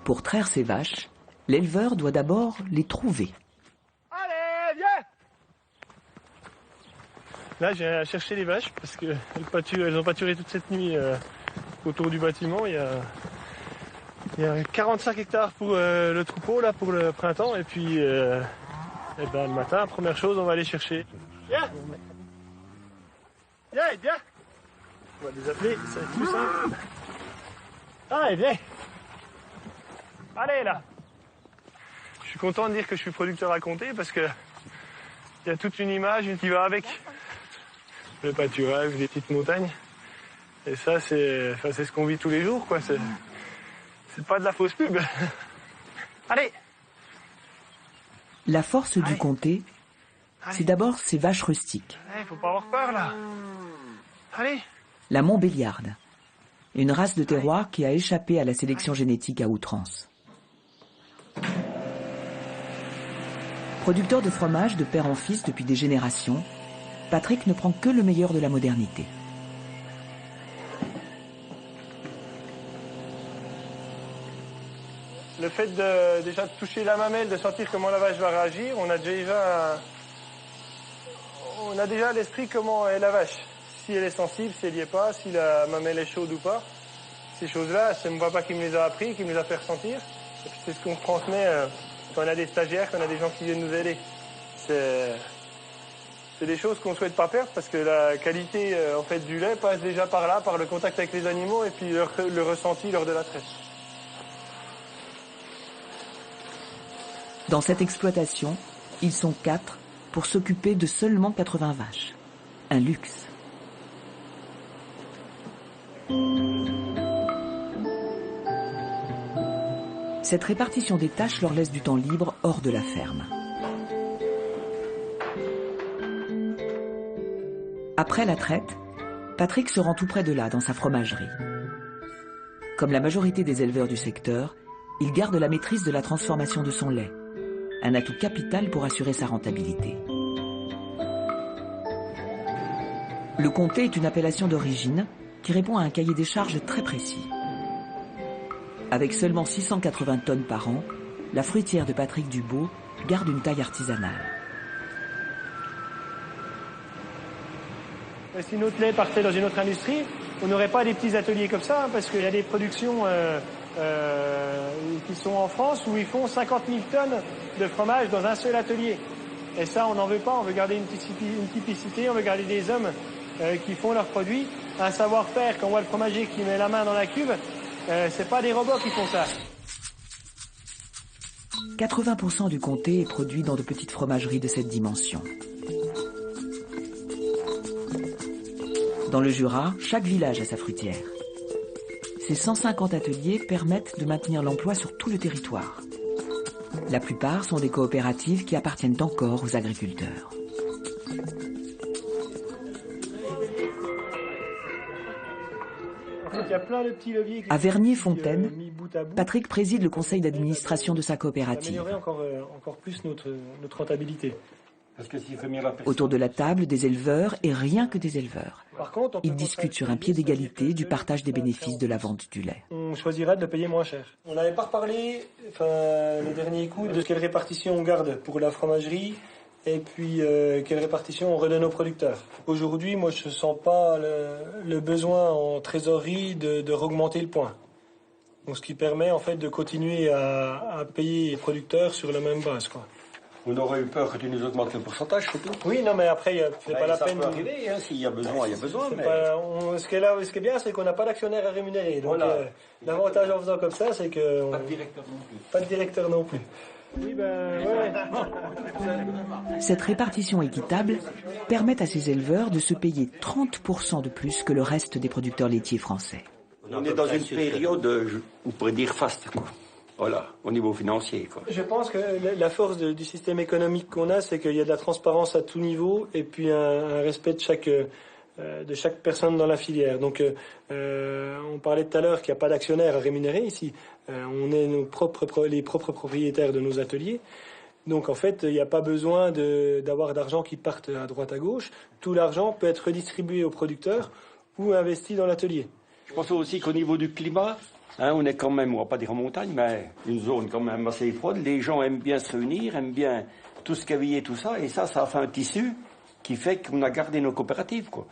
Pour traire ses vaches, l'éleveur doit d'abord les trouver. Allez, viens! Là, j'ai cherché les vaches parce qu'elles ont pâturé toute cette nuit autour du bâtiment. Il y a 45 hectares pour le troupeau, là, pour le printemps. Et puis, le matin, première chose, on va aller chercher. Viens! Viens, viens! On va les appeler, ça va être plus simple. Allez, viens! Allez, là! Je suis content de dire que je suis producteur à compter parce que il y a toute une image qui va avec. Le pâturage, les petites montagnes. Et ça, c'est ce qu'on vit tous les jours, quoi. C'est pas de la fausse pub. Allez! La force du comté, c'est d'abord ses vaches rustiques. Il faut pas avoir peur, là. Allez! La Montbéliarde, une race de terroir qui a échappé à la sélection génétique à outrance. Producteur de fromage de père en fils depuis des générations, Patrick ne prend que le meilleur de la modernité. Le fait de déjà toucher la mamelle, de sentir comment la vache va réagir, on a déjà à l'esprit comment est la vache. Si elle est sensible, si elle n'y est pas, si la mamelle est chaude ou pas. Ces choses-là, c'est mon papa qui me les a appris, qui me les a fait ressentir. Et puis c'est ce qu'on transmet quand on a des stagiaires, quand on a des gens qui viennent nous aider. C'est des choses qu'on ne souhaite pas perdre parce que la qualité en fait, du lait passe déjà par là, par le contact avec les animaux et puis le ressenti lors de la traite. Dans cette exploitation, ils sont 4 pour s'occuper de seulement 80 vaches. Un luxe. Cette répartition des tâches leur laisse du temps libre hors de la ferme. Après la traite, Patrick se rend tout près de là, dans sa fromagerie. Comme la majorité des éleveurs du secteur, il garde la maîtrise de la transformation de son lait, un atout capital pour assurer sa rentabilité. Le comté est une appellation d'origine qui répond à un cahier des charges très précis. Avec seulement 680 tonnes par an, la fruitière de Patrick Dubault garde une taille artisanale. Si notre lait partait dans une autre industrie, on n'aurait pas des petits ateliers comme ça, parce qu'il y a des productions qui sont en France où ils font 50 000 tonnes de fromage dans un seul atelier. Et ça, on n'en veut pas, on veut garder une typicité, on veut garder des hommes qui font leurs produits, un savoir-faire. Quand on voit le fromager qui met la main dans la cuve, c'est pas des robots qui font ça. 80% du comté est produit dans de petites fromageries de cette dimension. Dans le Jura, chaque village a sa fruitière. Ces 150 ateliers permettent de maintenir l'emploi sur tout le territoire. La plupart sont des coopératives qui appartiennent encore aux agriculteurs. Il y a plein de petits leviers à Vernier-Fontaine, Patrick préside le conseil d'administration de sa coopérative. Améliorer encore plus notre rentabilité. Autour de la table, des éleveurs et rien que des éleveurs. Ils discutent sur un pied d'égalité du partage des bénéfices de la vente du lait. On choisira de le payer moins cher. On n'avait pas reparlé, le dernier coup, de quelle répartition on garde pour la fromagerie et puis quelle répartition on redonne aux producteurs. Aujourd'hui, moi, je ne sens pas le besoin en trésorerie de augmenter le point. Donc, ce qui permet en fait de continuer à payer les producteurs sur la même base, quoi. On aurait eu peur que tu nous augmentes le pourcentage, c'est tout. Oui, non, mais après, c'est pas la peine. Ça peut arriver, hein, s'il y a besoin, il y a besoin. Mais... ce qui est bien, c'est qu'on n'a pas d'actionnaire à rémunérer. Donc, voilà. L'avantage en faisant comme ça, c'est que... Pas de directeur non plus. Pas de directeur non plus. Oui, ouais. Cette répartition équitable permet à ces éleveurs de se payer 30% de plus que le reste des producteurs laitiers français. On est dans une période, on pourrait dire faste, quoi. Voilà, au niveau financier, quoi. Je pense que la force du système économique qu'on a, c'est qu'il y a de la transparence à tout niveau et puis un respect de chaque personne dans la filière. Donc, on parlait tout à l'heure qu'il n'y a pas d'actionnaire à rémunérer ici. On est les propres propriétaires de nos ateliers. Donc, en fait, il n'y a pas besoin d'avoir d'argent qui parte à droite à gauche. Tout l'argent peut être redistribué aux producteurs ou investi dans l'atelier. Je pense aussi qu'au niveau du climat, on est quand même, on va pas dire en montagne, mais une zone quand même assez froide. Les gens aiment bien se réunir, aiment bien tout ce caviller, tout ça. Et ça a fait un tissu qui fait qu'on a gardé nos coopératives, quoi.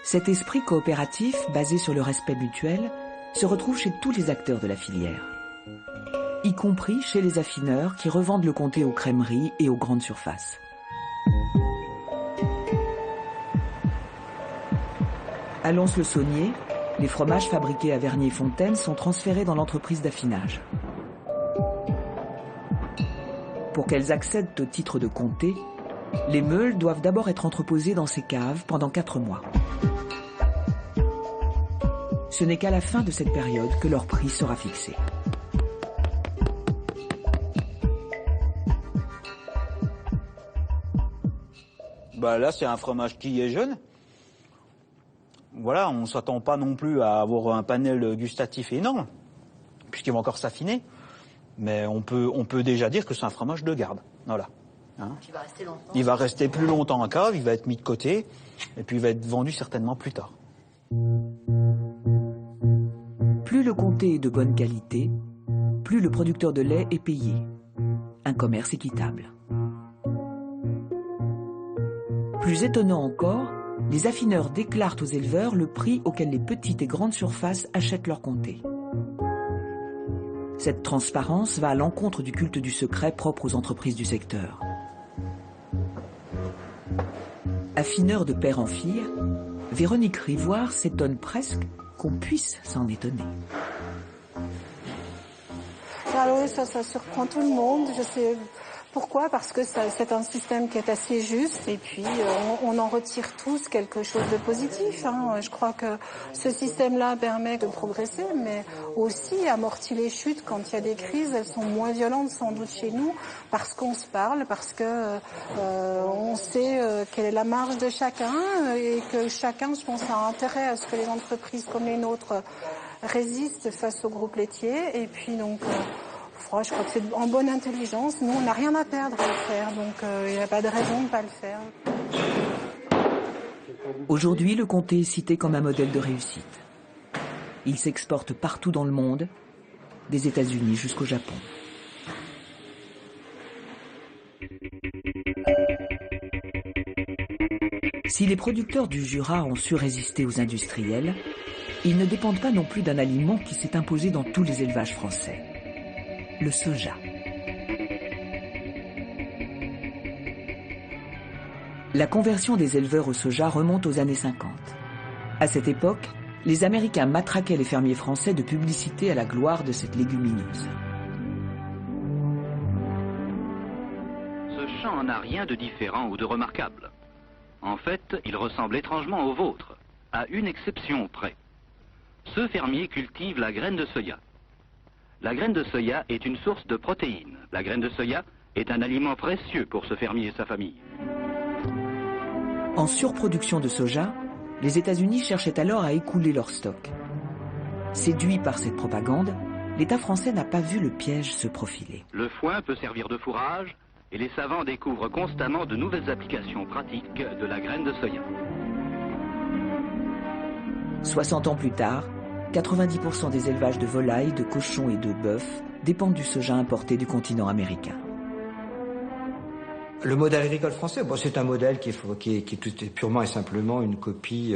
Cet esprit coopératif, basé sur le respect mutuel, se retrouve chez tous les acteurs de la filière, y compris chez les affineurs qui revendent le comté aux crèmeries et aux grandes surfaces. À Lons-le-Saunier, les fromages fabriqués à Vernier-Fontaine sont transférés dans l'entreprise d'affinage. Pour qu'elles accèdent au titre de comté, les meules doivent d'abord être entreposées dans ces caves pendant 4 mois. Ce n'est qu'à la fin de cette période que leur prix sera fixé. Là, c'est un fromage qui est jeune. Voilà, on ne s'attend pas non plus à avoir un panel gustatif énorme, puisqu'il va encore s'affiner. Mais on peut déjà dire que c'est un fromage de garde. Voilà. Hein. Qui va rester longtemps. Il va rester plus longtemps en cave, il va être mis de côté, et puis il va être vendu certainement plus tard. Plus le comté est de bonne qualité, plus le producteur de lait est payé. Un commerce équitable. Plus étonnant encore, les affineurs déclarent aux éleveurs le prix auquel les petites et grandes surfaces achètent leur comté. Cette transparence va à l'encontre du culte du secret propre aux entreprises du secteur. Affineur de père en fille, Véronique Rivoire s'étonne presque qu'on puisse s'en étonner. Alors oui, ça surprend tout le monde. Je sais pourquoi, parce que c'est un système qui est assez juste et puis on en retire tous quelque chose de positif. Hein. Je crois que ce système-là permet de progresser, mais aussi amortit les chutes quand il y a des crises. Elles sont moins violentes sans doute chez nous parce qu'on se parle, parce que on sait quelle est la marge de chacun et que chacun, je pense, a intérêt à ce que les entreprises comme les nôtres résistent face aux groupes laitiers. Et puis donc... je crois que c'est en bonne intelligence. Nous, on n'a rien à perdre à le faire, donc il n'y a pas de raison de ne pas le faire. Aujourd'hui, le comté est cité comme un modèle de réussite. Il s'exporte partout dans le monde, des États-Unis jusqu'au Japon. Si les producteurs du Jura ont su résister aux industriels, ils ne dépendent pas non plus d'un aliment qui s'est imposé dans tous les élevages français, le soja. La conversion des éleveurs au soja remonte aux années 50. À cette époque, les Américains matraquaient les fermiers français de publicité à la gloire de cette légumineuse. Ce champ n'a rien de différent ou de remarquable. En fait, il ressemble étrangement au vôtre, à une exception près. Ce fermier cultive la graine de soya. La graine de soya est une source de protéines. La graine de soya est un aliment précieux pour ce fermier et sa famille. En surproduction de soja, les États-Unis cherchaient alors à écouler leur stock. Séduit par cette propagande, l'État français n'a pas vu le piège se profiler. Le foin peut servir de fourrage et les savants découvrent constamment de nouvelles applications pratiques de la graine de soya. 60 ans plus tard, 90% des élevages de volailles, de cochons et de bœufs dépendent du soja importé du continent américain. Le modèle agricole français, bon, c'est un modèle qui est purement et simplement une copie,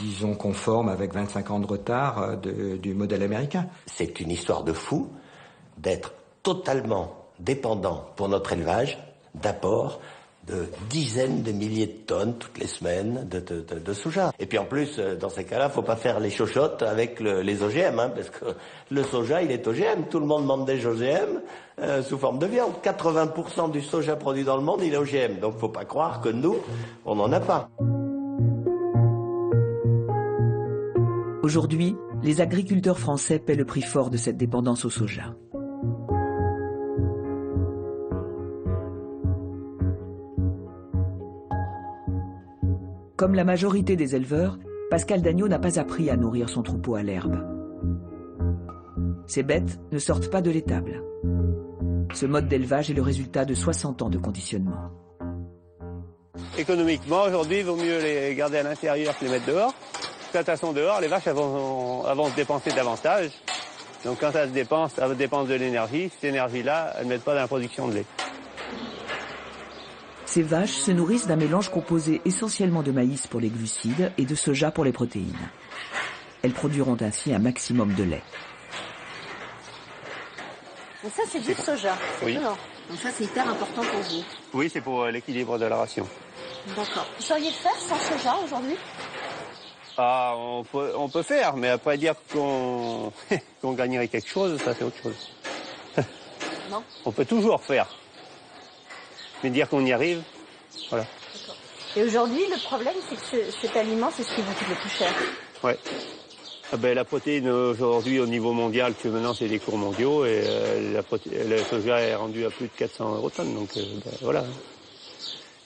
disons, conforme avec 25 ans de retard du modèle américain. C'est une histoire de fou d'être totalement dépendant pour notre élevage d'apports de dizaines de milliers de tonnes toutes les semaines de soja. Et puis en plus, dans ces cas-là, faut pas faire les chochottes avec les OGM, hein, parce que le soja, il est OGM. Tout le monde demande des OGM sous forme de viande. 80% du soja produit dans le monde, il est OGM. Donc faut pas croire que nous, on n'en a pas. Aujourd'hui, les agriculteurs français paient le prix fort de cette dépendance au soja. Comme la majorité des éleveurs, Pascal Dagneau n'a pas appris à nourrir son troupeau à l'herbe. Ces bêtes ne sortent pas de l'étable. Ce mode d'élevage est le résultat de 60 ans de conditionnement. Économiquement, aujourd'hui, il vaut mieux les garder à l'intérieur que les mettre dehors. Quand elles sont dehors, les vaches elles vont se dépenser davantage. Donc quand elles dépensent de l'énergie. Cette énergie-là, elles ne mettent pas dans la production de lait. Ces vaches se nourrissent d'un mélange composé essentiellement de maïs pour les glucides et de soja pour les protéines. Elles produiront ainsi un maximum de lait. Mais ça, c'est du soja. Oui. Non. Donc ça, c'est hyper important pour vous. Oui, c'est pour l'équilibre de la ration. D'accord. Vous sauriez le faire sans soja aujourd'hui? Ah, on peut faire, mais après dire qu'on gagnerait quelque chose, ça c'est autre chose. Non. On peut toujours faire. Mais dire qu'on y arrive, voilà. Et aujourd'hui, le problème, c'est que cet aliment, c'est ce qui vous coûte le plus cher. Ouais. Ah ben, la protéine, aujourd'hui, au niveau mondial, que maintenant, c'est des cours mondiaux, et le soja est rendu à plus de 400 € tonne, donc voilà.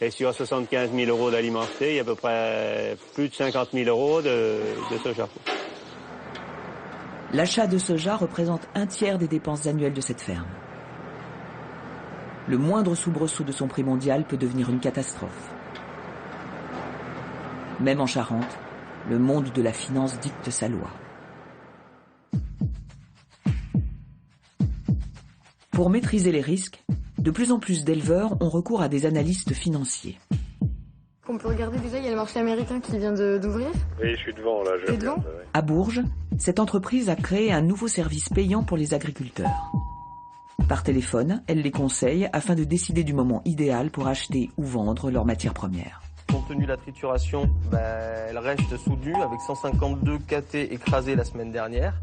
Et sur 75 000 € d'aliments achetés, il y a à peu près plus de 50 000 € de soja. L'achat de soja représente un tiers des dépenses annuelles de cette ferme. Le moindre soubresaut de son prix mondial peut devenir une catastrophe. Même en Charente, le monde de la finance dicte sa loi. Pour maîtriser les risques, de plus en plus d'éleveurs ont recours à des analystes financiers. On peut regarder déjà, il y a le marché américain qui vient d'ouvrir. Oui, je suis devant là. T'es devant ? À Bourges, cette entreprise a créé un nouveau service payant pour les agriculteurs. Par téléphone, elle les conseille afin de décider du moment idéal pour acheter ou vendre leurs matières premières. Compte tenu de la trituration, elle reste soutenue avec 152 KT écrasés la semaine dernière.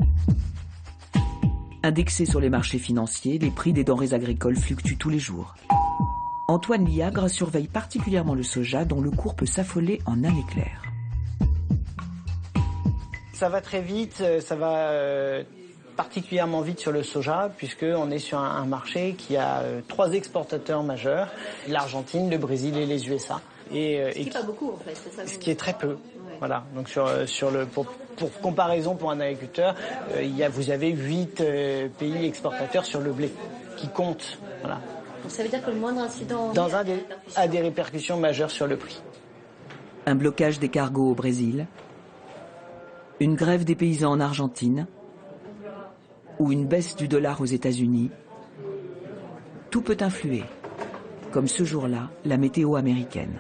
Indexés sur les marchés financiers, les prix des denrées agricoles fluctuent tous les jours. Antoine Liagre surveille particulièrement le soja dont le cours peut s'affoler en un éclair. Ça va très vite, ça va particulièrement vite sur le soja puisqu'on est sur un marché qui a 3 exportateurs majeurs, l'Argentine, le Brésil et les USA. Ce qui n'est pas beaucoup en fait, c'est ça. Ce qui est très peu. Ouais. Voilà. Donc pour comparaison pour un agriculteur, vous avez 8 pays exportateurs sur le blé qui comptent. Voilà. Donc ça veut dire que le moindre incident a des répercussions majeures sur le prix. Un blocage des cargos au Brésil, une grève des paysans en Argentine ou une baisse du dollar aux États-Unis, tout peut influer, comme ce jour-là, la météo américaine.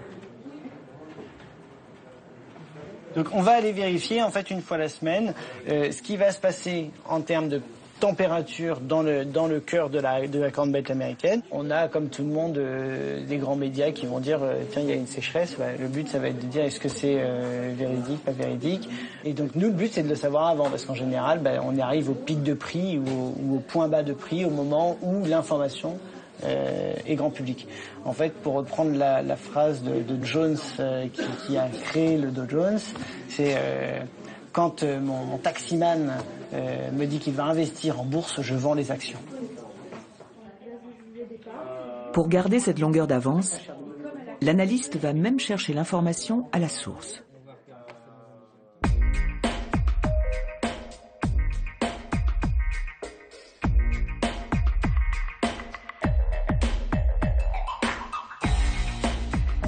Donc on va aller vérifier en fait une fois la semaine ce qui va se passer en termes de température dans le cœur de la Corn Belt américaine. On a, comme tout le monde, des grands médias qui vont dire tiens, il y a une sécheresse. Le but, ça va être de dire est-ce que c'est véridique, pas véridique. Et donc nous, le but, c'est de le savoir avant, parce qu'en général, on y arrive au pic de prix ou au point bas de prix au moment où l'information est grand public. En fait, pour reprendre la phrase de Jones qui a créé le Dow Jones, c'est quand mon taximan me dit qu'il va investir en bourse, je vends les actions. Pour garder cette longueur d'avance, l'analyste va même chercher l'information à la source.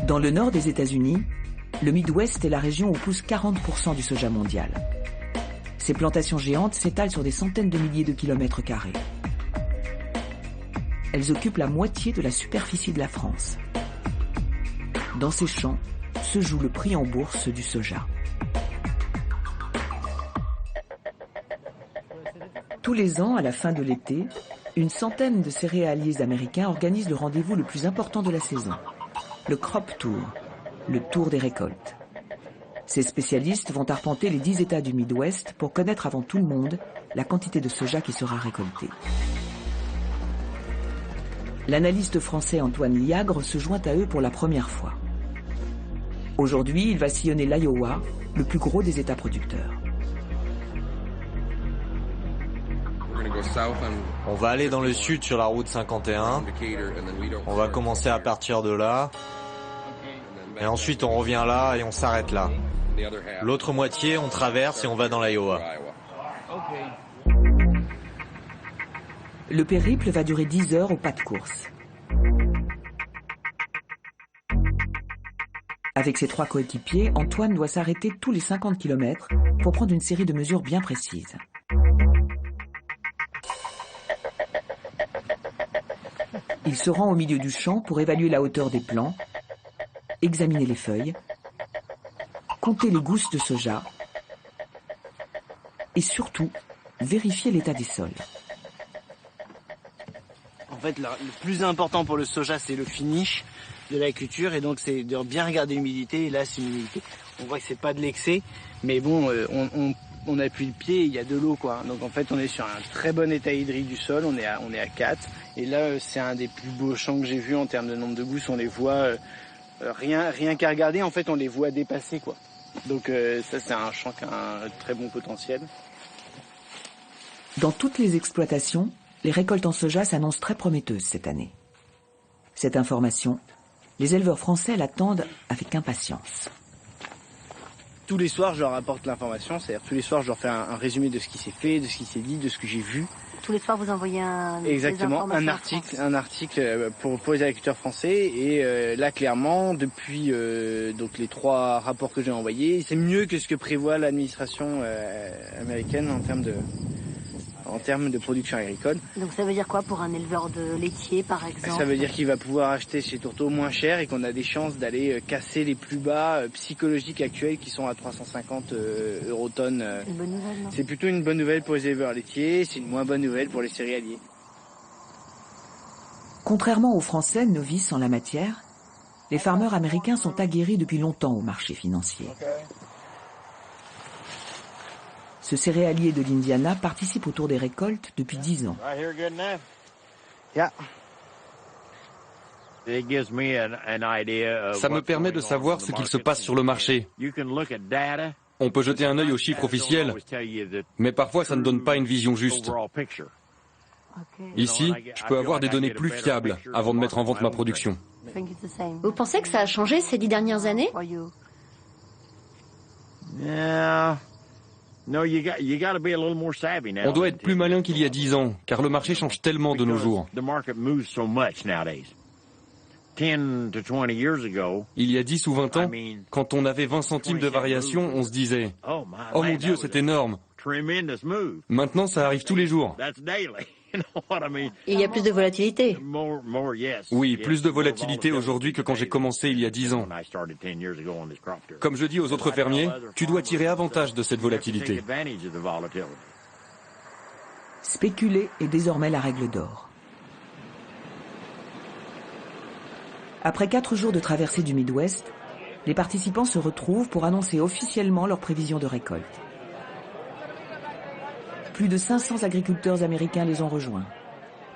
Dans le nord des États-Unis, le Midwest est la région où pousse 40% du soja mondial. Ces plantations géantes s'étalent sur des centaines de milliers de kilomètres carrés. Elles occupent la moitié de la superficie de la France. Dans ces champs se joue le prix en bourse du soja. Tous les ans, à la fin de l'été, une centaine de céréaliers américains organisent le rendez-vous le plus important de la saison, le Crop Tour, le tour des récoltes. Ces spécialistes vont arpenter les 10 États du Midwest pour connaître avant tout le monde la quantité de soja qui sera récoltée. L'analyste français Antoine Liagre se joint à eux pour la première fois. Aujourd'hui, il va sillonner l'Iowa, le plus gros des États producteurs. On va aller dans le sud sur la route 51. On va commencer à partir de là. Et ensuite, on revient là et on s'arrête là. L'autre moitié, on traverse et on va dans l'Iowa. Le périple va durer 10 heures au pas de course. Avec ses 3 coéquipiers, Antoine doit s'arrêter tous les 50 km pour prendre une série de mesures bien précises. Il se rend au milieu du champ pour évaluer la hauteur des plants, examiner les feuilles, compter les gousses de soja et surtout vérifier l'état des sols. En fait, le plus important pour le soja, c'est le finish de la culture et donc c'est de bien regarder l'humidité. Et là, c'est l'humidité. On voit que c'est pas de l'excès, mais bon, on appuie le pied et il y a de l'eau, quoi. Donc en fait, on est sur un très bon état hydrique du sol. On est à 4. Et là, c'est un des plus beaux champs que j'ai vu en termes de nombre de gousses. On les voit rien qu'à regarder. En fait, on les voit dépasser, quoi. Donc ça, c'est un champ qui a un très bon potentiel. Dans toutes les exploitations, les récoltes en soja s'annoncent très prometteuses cette année. Cette information, les éleveurs français l'attendent avec impatience. Tous les soirs, je leur apporte l'information. C'est-à-dire tous les soirs, je leur fais un résumé de ce qui s'est fait, de ce qui s'est dit, de ce que j'ai vu. Tous les soirs, vous envoyez Exactement, un article pour les agriculteurs français. Et là, clairement, depuis donc les 3 rapports que j'ai envoyés, c'est mieux que ce que prévoit l'administration américaine en termes de production agricole. Donc ça veut dire quoi pour un éleveur de laitier, par exemple? Ça veut dire qu'il va pouvoir acheter chez Tourteau moins cher et qu'on a des chances d'aller casser les plus bas psychologiques actuels qui sont à 350 eurotonnes. C'est une bonne nouvelle, non? C'est plutôt une bonne nouvelle pour les éleveurs laitiers, c'est une moins bonne nouvelle pour les céréaliers. Contrairement aux Français novices en la matière, les farmers américains sont aguerris depuis longtemps au marché financier. Ce céréalier de l'Indiana participe au tour des récoltes depuis 10 ans. Ça me permet de savoir ce qu'il se passe sur le marché. On peut jeter un œil aux chiffres officiels, mais parfois ça ne donne pas une vision juste. Ici, je peux avoir des données plus fiables avant de mettre en vente ma production. Vous pensez que ça a changé ces 10 dernières années? On doit être plus malin qu'il y a 10 ans, car le marché change tellement de nos jours. Il y a 10 ou 20 ans, quand on avait 20 centimes de variation, on se disait « Oh mon Dieu, c'est énorme !» Maintenant, ça arrive tous les jours. Il y a plus de volatilité. Oui, plus de volatilité aujourd'hui que quand j'ai commencé il y a 10 ans. Comme je dis aux autres fermiers, tu dois tirer avantage de cette volatilité. Spéculer est désormais la règle d'or. Après 4 jours de traversée du Midwest, les participants se retrouvent pour annoncer officiellement leurs prévisions de récolte. Plus de 500 agriculteurs américains les ont rejoints,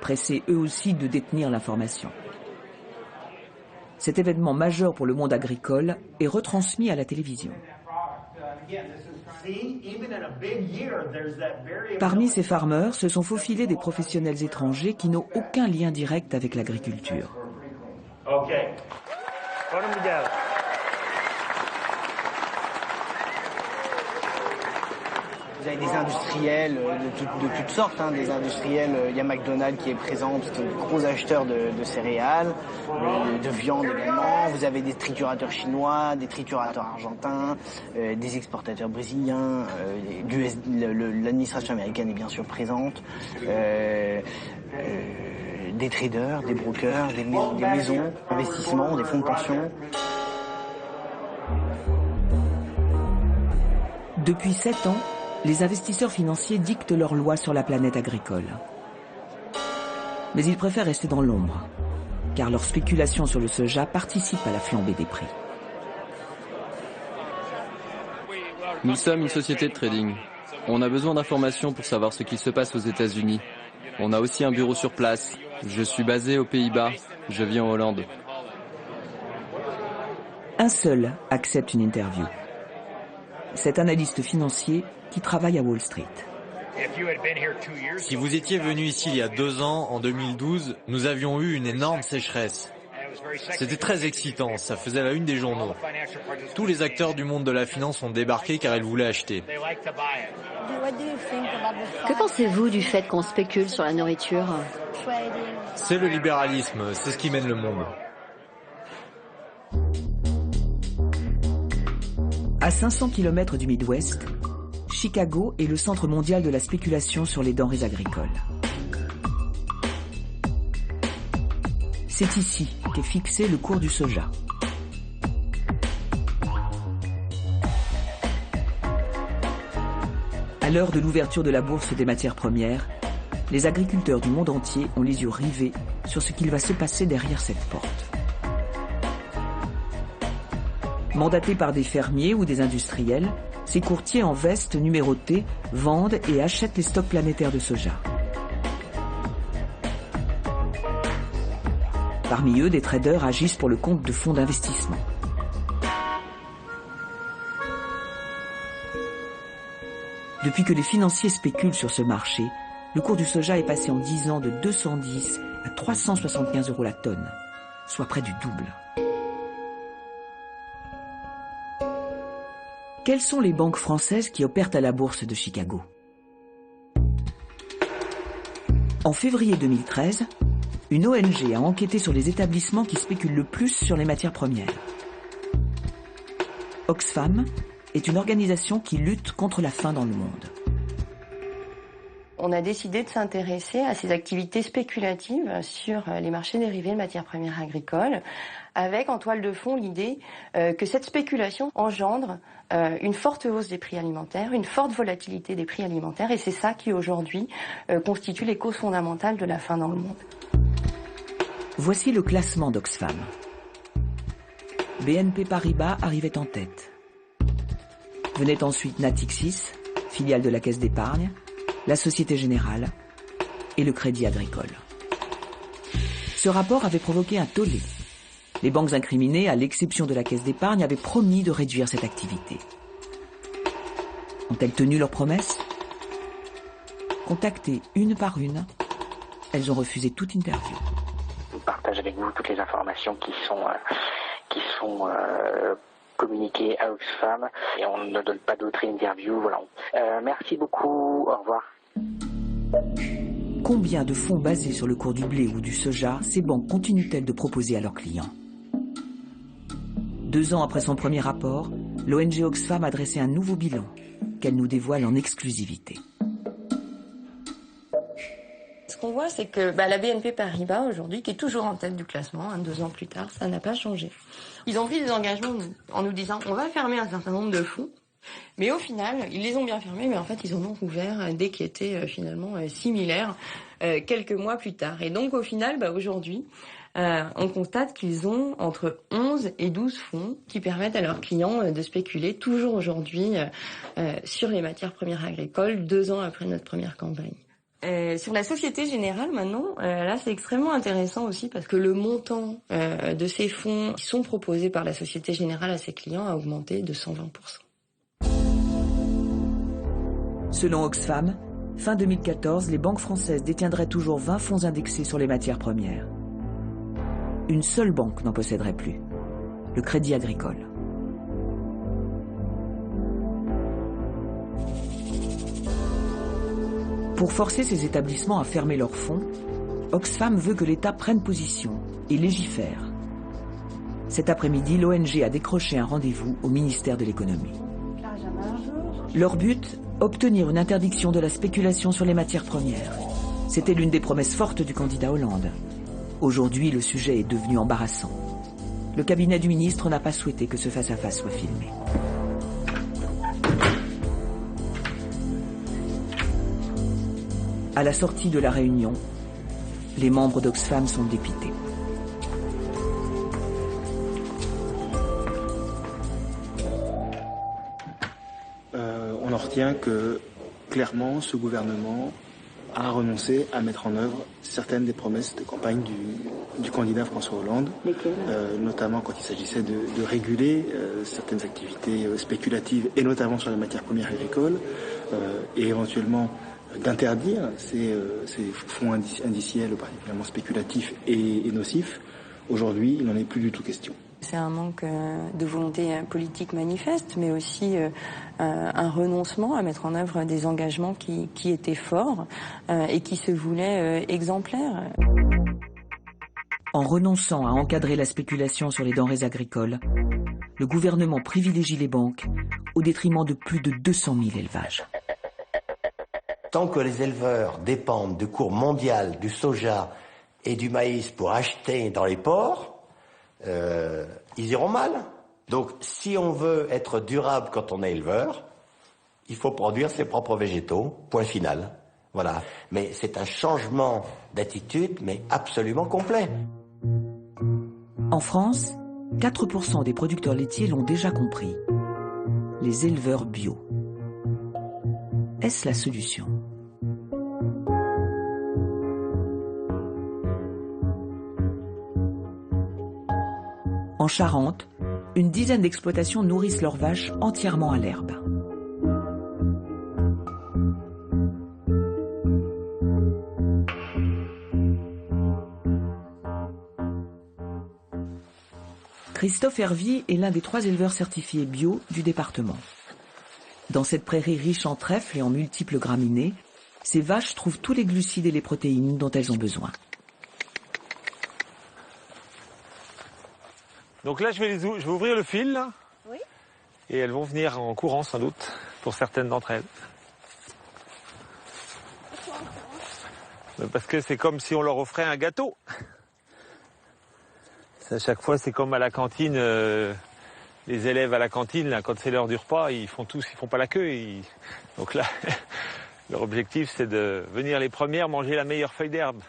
pressés eux aussi de détenir l'information. Cet événement majeur pour le monde agricole est retransmis à la télévision. Parmi ces farmers se sont faufilés des professionnels étrangers qui n'ont aucun lien direct avec l'agriculture. Vous avez des industriels de toutes sortes, hein, des industriels, il y a McDonald's qui est présent, c'est un gros acheteur de céréales, de viande également. Vous avez des triturateurs chinois, des triturateurs argentins, des exportateurs brésiliens, l'administration américaine est bien sûr présente, des traders, des brokers, des maisons d'investissement, des fonds de pension. Depuis 7 ans, les investisseurs financiers dictent leurs lois sur la planète agricole. Mais ils préfèrent rester dans l'ombre, car leur spéculation sur le soja participe à la flambée des prix. Nous sommes une société de trading. On a besoin d'informations pour savoir ce qui se passe aux États-Unis. On a aussi un bureau sur place. Je suis basé aux Pays-Bas. Je vis en Hollande. Un seul accepte une interview. Cet analyste financier qui travaille à Wall Street. Si vous étiez venu ici il y a 2 ans, en 2012, nous avions eu une énorme sécheresse. C'était très excitant, ça faisait la une des journaux. Tous les acteurs du monde de la finance ont débarqué car ils voulaient acheter. Que pensez-vous du fait qu'on spécule sur la nourriture? C'est le libéralisme, c'est ce qui mène le monde. À 500 km du Midwest, Chicago est le centre mondial de la spéculation sur les denrées agricoles. C'est ici qu'est fixé le cours du soja. À l'heure de l'ouverture de la bourse des matières premières, les agriculteurs du monde entier ont les yeux rivés sur ce qu'il va se passer derrière cette porte. Mandatés par des fermiers ou des industriels, ces courtiers en veste numérotées vendent et achètent les stocks planétaires de soja. Parmi eux, des traders agissent pour le compte de fonds d'investissement. Depuis que les financiers spéculent sur ce marché, le cours du soja est passé en 10 ans de 210 à 375 € la tonne, soit près du double. Quelles sont les banques françaises qui opèrent à la bourse de Chicago? En février 2013, une ONG a enquêté sur les établissements qui spéculent le plus sur les matières premières. Oxfam est une organisation qui lutte contre la faim dans le monde. On a décidé de s'intéresser à ces activités spéculatives sur les marchés dérivés de matières premières agricoles, avec en toile de fond l'idée que cette spéculation engendre une forte hausse des prix alimentaires, une forte volatilité des prix alimentaires, et c'est ça qui aujourd'hui constitue les causes fondamentales de la faim dans le monde. Voici le classement d'Oxfam. BNP Paribas arrivait en tête. Venait ensuite Natixis, filiale de la Caisse d'épargne, la Société Générale et le Crédit Agricole. Ce rapport avait provoqué un tollé. Les banques incriminées, à l'exception de la Caisse d'épargne, avaient promis de réduire cette activité. Ont-elles tenu leurs promesses? Contactées une par une, elles ont refusé toute interview. On partage avec vous toutes les informations qui sont communiquées à Oxfam et on ne donne pas d'autres interviews. Voilà. Merci beaucoup. Au revoir. Combien de fonds basés sur le cours du blé ou du soja ces banques continuent-elles de proposer à leurs clients? 2 ans après son premier rapport, l'ONG Oxfam a dressé un nouveau bilan qu'elle nous dévoile en exclusivité. Ce qu'on voit, c'est que la BNP Paribas, aujourd'hui, qui est toujours en tête du classement, 2 ans plus tard, ça n'a pas changé. Ils ont pris des engagements en nous disant on va fermer un certain nombre de fonds, mais au final, ils les ont bien fermés, mais en fait, ils en ont ouvert des qui étaient finalement similaires quelques mois plus tard. Et donc, au final, aujourd'hui, on constate qu'ils ont entre 11 et 12 fonds qui permettent à leurs clients de spéculer toujours aujourd'hui sur les matières premières agricoles, 2 ans après notre première campagne. Sur la Société Générale maintenant, là c'est extrêmement intéressant aussi parce que le montant de ces fonds qui sont proposés par la Société Générale à ses clients a augmenté de 120%. Selon Oxfam, fin 2014, les banques françaises détiendraient toujours 20 fonds indexés sur les matières premières. Une seule banque n'en posséderait plus, le Crédit Agricole. Pour forcer ces établissements à fermer leurs fonds, Oxfam veut que l'État prenne position et légifère. Cet après-midi, l'ONG a décroché un rendez-vous au ministère de l'économie. Leur but, obtenir une interdiction de la spéculation sur les matières premières. C'était l'une des promesses fortes du candidat Hollande. Aujourd'hui, le sujet est devenu embarrassant. Le cabinet du ministre n'a pas souhaité que ce face-à-face soit filmé. À la sortie de la réunion, les membres d'Oxfam sont dépités. On en retient que, clairement, ce gouvernement a renoncé à mettre en œuvre certaines des promesses de campagne du candidat François Hollande, notamment quand il s'agissait de réguler certaines activités spéculatives, et notamment sur les matières premières agricoles, et éventuellement d'interdire ces fonds indiciels particulièrement spéculatifs et nocifs. Aujourd'hui, il n'en est plus du tout question. C'est un manque de volonté politique manifeste, mais aussi un renoncement à mettre en œuvre des engagements qui étaient forts et qui se voulaient exemplaires. En renonçant à encadrer la spéculation sur les denrées agricoles, le gouvernement privilégie les banques au détriment de plus de 200 000 élevages. Tant que les éleveurs dépendent du cours mondial du soja et du maïs pour acheter dans les ports, ils iront mal. Donc, si on veut être durable quand on est éleveur, il faut produire ses propres végétaux, point final. Voilà. Mais c'est un changement d'attitude, mais absolument complet. En France, 4% des producteurs laitiers l'ont déjà compris. Les éleveurs bio. Est-ce la solution ? En Charente, une dizaine d'exploitations nourrissent leurs vaches entièrement à l'herbe. Christophe Hervy est l'un des 3 éleveurs certifiés bio du département. Dans cette prairie riche en trèfle et en multiples graminées, ces vaches trouvent tous les glucides et les protéines dont elles ont besoin. Donc là, je vais ouvrir le fil, là. Oui. Et elles vont venir en courant, sans doute, pour certaines d'entre elles. Parce que c'est comme si on leur offrait un gâteau. À chaque fois, c'est comme à la cantine, les élèves à la cantine, là, quand c'est l'heure du repas, ils font pas la queue. Donc là, leur objectif, c'est de venir les premières manger la meilleure feuille d'herbe.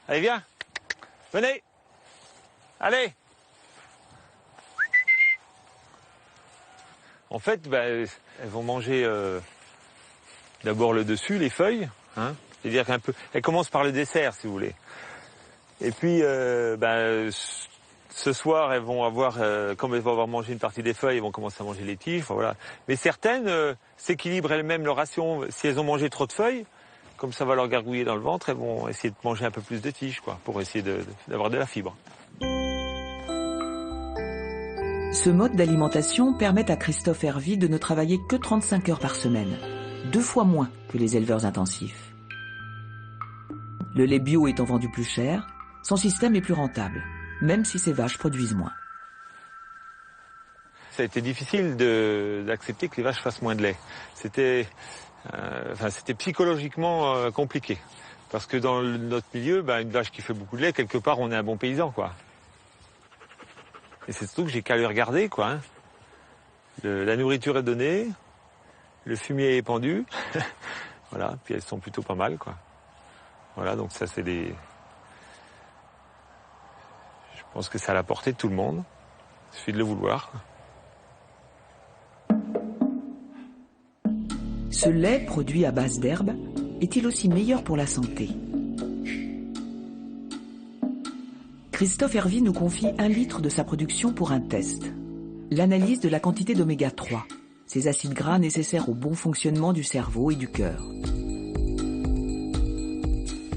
Allez, viens. Venez. Allez. En fait, elles vont manger d'abord le dessus, les feuilles. Hein, c'est-à-dire elles commencent par le dessert, si vous voulez. Et puis, ce soir, elles vont avoir, comme elles vont avoir mangé une partie des feuilles, elles vont commencer à manger les tiges. Enfin, voilà. Mais certaines s'équilibrent elles-mêmes leur ration. Si elles ont mangé trop de feuilles, comme ça va leur gargouiller dans le ventre, elles vont essayer de manger un peu plus de tiges, quoi, pour essayer d'avoir de la fibre. Ce mode d'alimentation permet à Christophe Hervy de ne travailler que 35 heures par semaine, 2 fois moins que les éleveurs intensifs. Le lait bio étant vendu plus cher, son système est plus rentable, même si ses vaches produisent moins. Ça a été difficile d'accepter que les vaches fassent moins de lait. C'était psychologiquement compliqué. Parce que dans notre milieu, une vache qui fait beaucoup de lait, quelque part, on est un bon paysan, quoi. Et c'est surtout que j'ai qu'à le regarder, quoi. Hein. La nourriture est donnée, le fumier est pendu, voilà, puis elles sont plutôt pas mal, quoi. Voilà, donc ça, c'est des... Je pense que c'est à la portée de tout le monde. Il suffit de le vouloir. Ce lait produit à base d'herbe est-il aussi meilleur pour la santé? Christophe Hervy nous confie 1 litre de sa production pour un test. L'analyse de la quantité d'oméga 3, ces acides gras nécessaires au bon fonctionnement du cerveau et du cœur.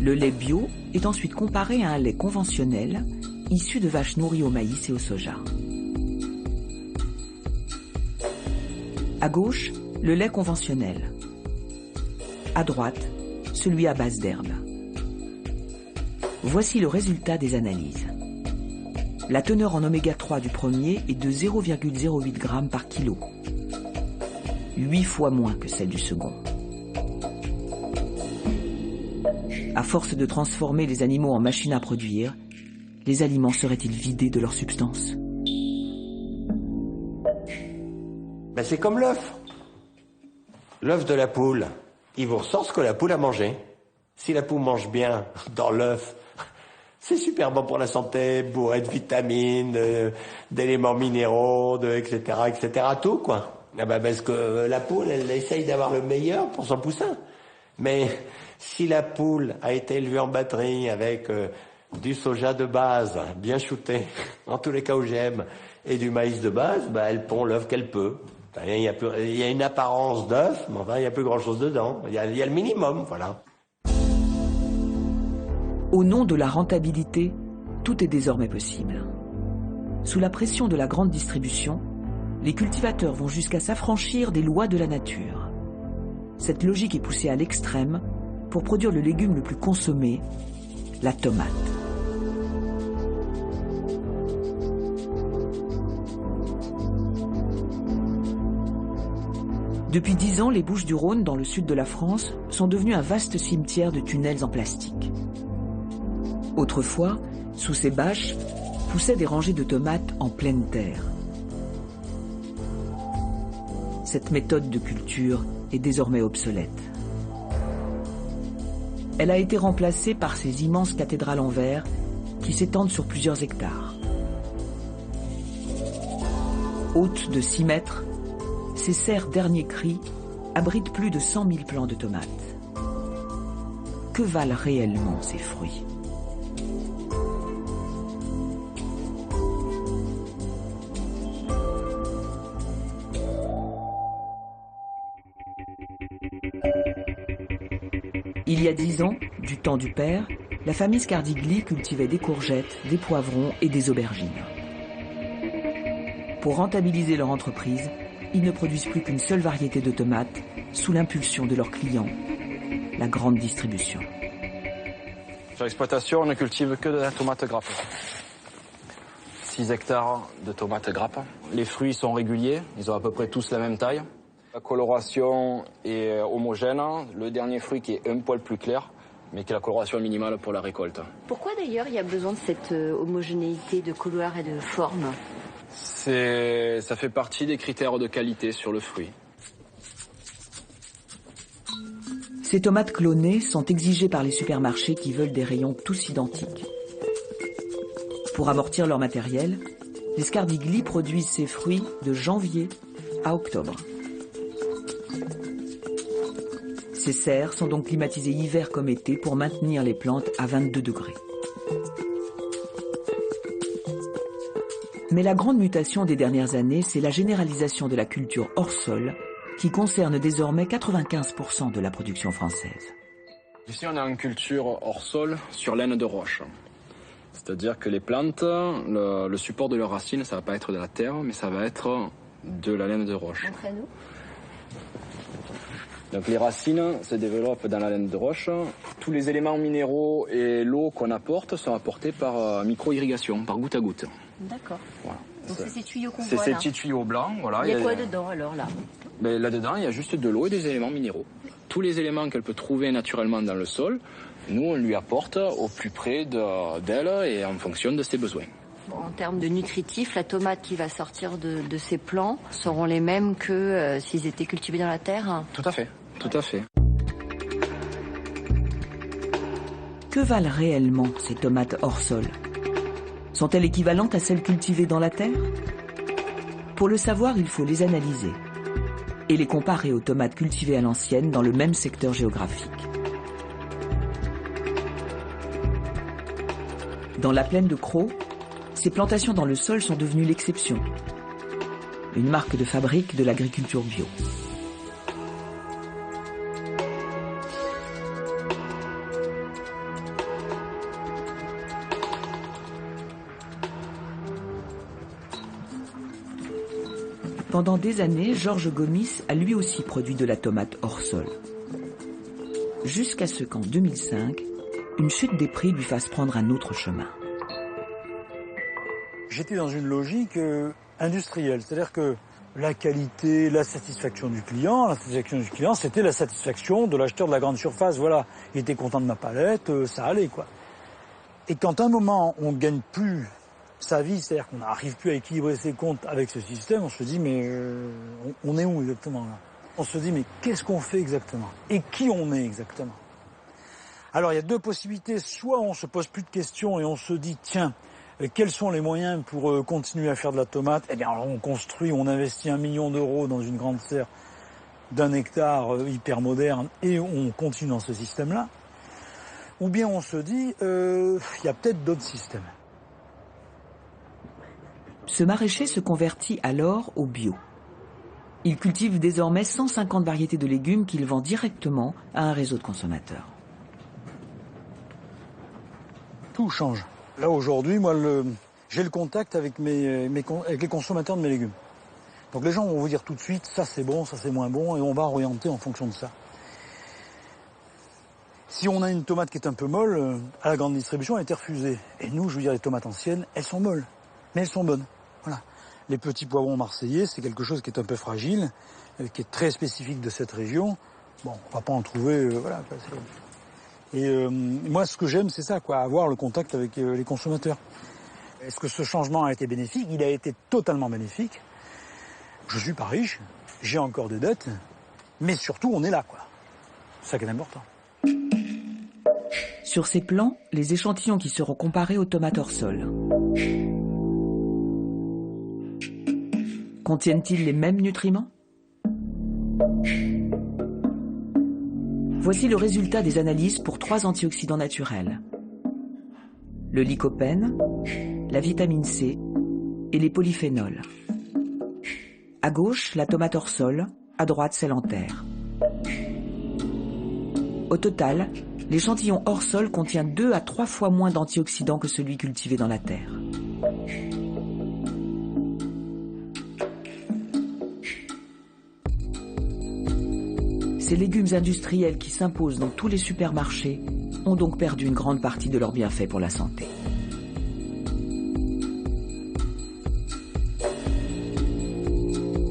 Le lait bio est ensuite comparé à un lait conventionnel issu de vaches nourries au maïs et au soja. À gauche, le lait conventionnel. À droite, celui à base d'herbe. Voici le résultat des analyses. La teneur en oméga 3 du premier est de 0,08 g par kilo. 8 fois moins que celle du second. À force de transformer les animaux en machines à produire, les aliments seraient-ils vidés de leur substance? C'est comme l'œuf. L'œuf de la poule, il vous ressort ce que la poule a mangé. Si la poule mange bien dans l'œuf, c'est super bon pour la santé, bourré de vitamines, d'éléments minéraux, etc., tout, quoi. Parce que la poule, elle essaye d'avoir le meilleur pour son poussin. Mais si la poule a été élevée en batterie avec du soja de base, bien shooté, en tous les cas où j'aime, et du maïs de base, elle pond l'œuf qu'elle peut. Il y a une apparence d'œuf, mais enfin, il n'y a plus grand-chose dedans. Il y a le minimum, voilà. Au nom de la rentabilité, tout est désormais possible. Sous la pression de la grande distribution, les cultivateurs vont jusqu'à s'affranchir des lois de la nature. Cette logique est poussée à l'extrême pour produire le légume le plus consommé, la tomate. Depuis 10 ans, les Bouches-du-Rhône, dans le sud de la France, sont devenues un vaste cimetière de tunnels en plastique. Autrefois, sous ces bâches, poussaient des rangées de tomates en pleine terre. Cette méthode de culture est désormais obsolète. Elle a été remplacée par ces immenses cathédrales en verre qui s'étendent sur plusieurs hectares. Hautes de 6 mètres, ces serres dernier cri abritent plus de 100 000 plants de tomates. Que valent réellement ces fruits ? Il y a 10 ans, du temps du père, la famille Scardigli cultivait des courgettes, des poivrons et des aubergines. Pour rentabiliser leur entreprise, ils ne produisent plus qu'une seule variété de tomates sous l'impulsion de leurs clients, la grande distribution. Sur l'exploitation, on ne cultive que de la tomate grappe. 6 hectares de tomates grappe. Les fruits sont réguliers, ils ont à peu près tous la même taille. La coloration est homogène, le dernier fruit qui est un poil plus clair, mais qui est la coloration minimale pour la récolte. Pourquoi d'ailleurs il y a besoin de cette homogénéité de couleur et de forme ? Ça fait partie des critères de qualité sur le fruit. Ces tomates clonées sont exigées par les supermarchés qui veulent des rayons tous identiques. Pour amortir leur matériel, les Scardigli produisent ces fruits de janvier à octobre. Ces serres sont donc climatisées hiver comme été pour maintenir les plantes à 22 degrés. Mais la grande mutation des dernières années, c'est la généralisation de la culture hors sol, qui concerne désormais 95% de la production française. Ici, on a une culture hors sol sur laine de roche. C'est-à-dire que les plantes, le support de leurs racines, ça ne va pas être de la terre, mais ça va être de la laine de roche. Montrez-nous. Donc les racines se développent dans la laine de roche. Tous les éléments minéraux et l'eau qu'on apporte sont apportés par micro-irrigation, par goutte à goutte. D'accord. Voilà. Donc c'est ces tuyaux qu'on voit là. C'est ces petits tuyaux blancs. Voilà. Il y a quoi dedans alors là ? Là-dedans, il y a juste de l'eau et des éléments minéraux. Tous les éléments qu'elle peut trouver naturellement dans le sol, Nous, on lui apporte au plus près d'elle et en fonction de ses besoins. En termes de nutritifs, la tomate qui va sortir de ces plants seront les mêmes que s'ils étaient cultivés dans la terre? Tout à fait, tout à fait. Que valent réellement ces tomates hors sol? Sont-elles équivalentes à celles cultivées dans la terre? Pour le savoir, il faut les analyser et les comparer aux tomates cultivées à l'ancienne dans le même secteur géographique. Dans la plaine de Crau, ces plantations dans le sol sont devenues l'exception, une marque de fabrique de l'agriculture bio. Pendant des années, Georges Gomis a lui aussi produit de la tomate hors sol. Jusqu'à ce qu'en 2005, une chute des prix lui fasse prendre un autre chemin. J'étais dans une logique industrielle, c'est-à-dire que la qualité, la satisfaction du client, c'était la satisfaction de l'acheteur de la grande surface. Voilà, il était content de ma palette, ça allait quoi. Et quand à un moment on ne gagne plus sa vie, c'est-à-dire qu'on n'arrive plus à équilibrer ses comptes avec ce système, on se dit mais on est où exactement là? On se dit mais qu'est-ce qu'on fait exactement? Et qui on est exactement? Alors il y a deux possibilités, soit on se pose plus de questions et on se dit tiens, quels sont les moyens pour continuer à faire de la tomate? Eh bien on construit, on investit 1 million d'euros dans une grande serre d'1 hectare hyper moderne et on continue dans ce système-là. Ou bien on se dit il y a peut-être d'autres systèmes. Ce maraîcher se convertit alors au bio. Il cultive désormais 150 variétés de légumes qu'il vend directement à un réseau de consommateurs. Tout change. Là aujourd'hui, moi, j'ai le contact avec avec les consommateurs de mes légumes. Donc les gens vont vous dire tout de suite, ça c'est bon, ça c'est moins bon, et on va orienter en fonction de ça. Si on a une tomate qui est un peu molle, à la grande distribution, elle a été refusée. Et nous, je veux dire, les tomates anciennes, elles sont molles, mais elles sont bonnes. Voilà. Les petits poivrons marseillais, c'est quelque chose qui est un peu fragile, qui est très spécifique de cette région. Bon, on va pas en trouver, voilà. Et moi, ce que j'aime, c'est ça, quoi, avoir le contact avec les consommateurs. Est-ce que ce changement a été bénéfique? Il a été totalement bénéfique. Je suis pas riche, j'ai encore des dettes, mais surtout, on est là, quoi. C'est ça qui est important. Sur ces plans, les échantillons qui seront comparés aux tomates hors sol. Contiennent-ils les mêmes nutriments? Voici le résultat des analyses pour 3 antioxydants naturels. Le lycopène, la vitamine C et les polyphénols. À gauche, la tomate hors sol, à droite, celle en terre. Au total, l'échantillon hors sol contient 2 à 3 fois moins d'antioxydants que celui cultivé dans la terre. Ces légumes industriels qui s'imposent dans tous les supermarchés ont donc perdu une grande partie de leurs bienfaits pour la santé.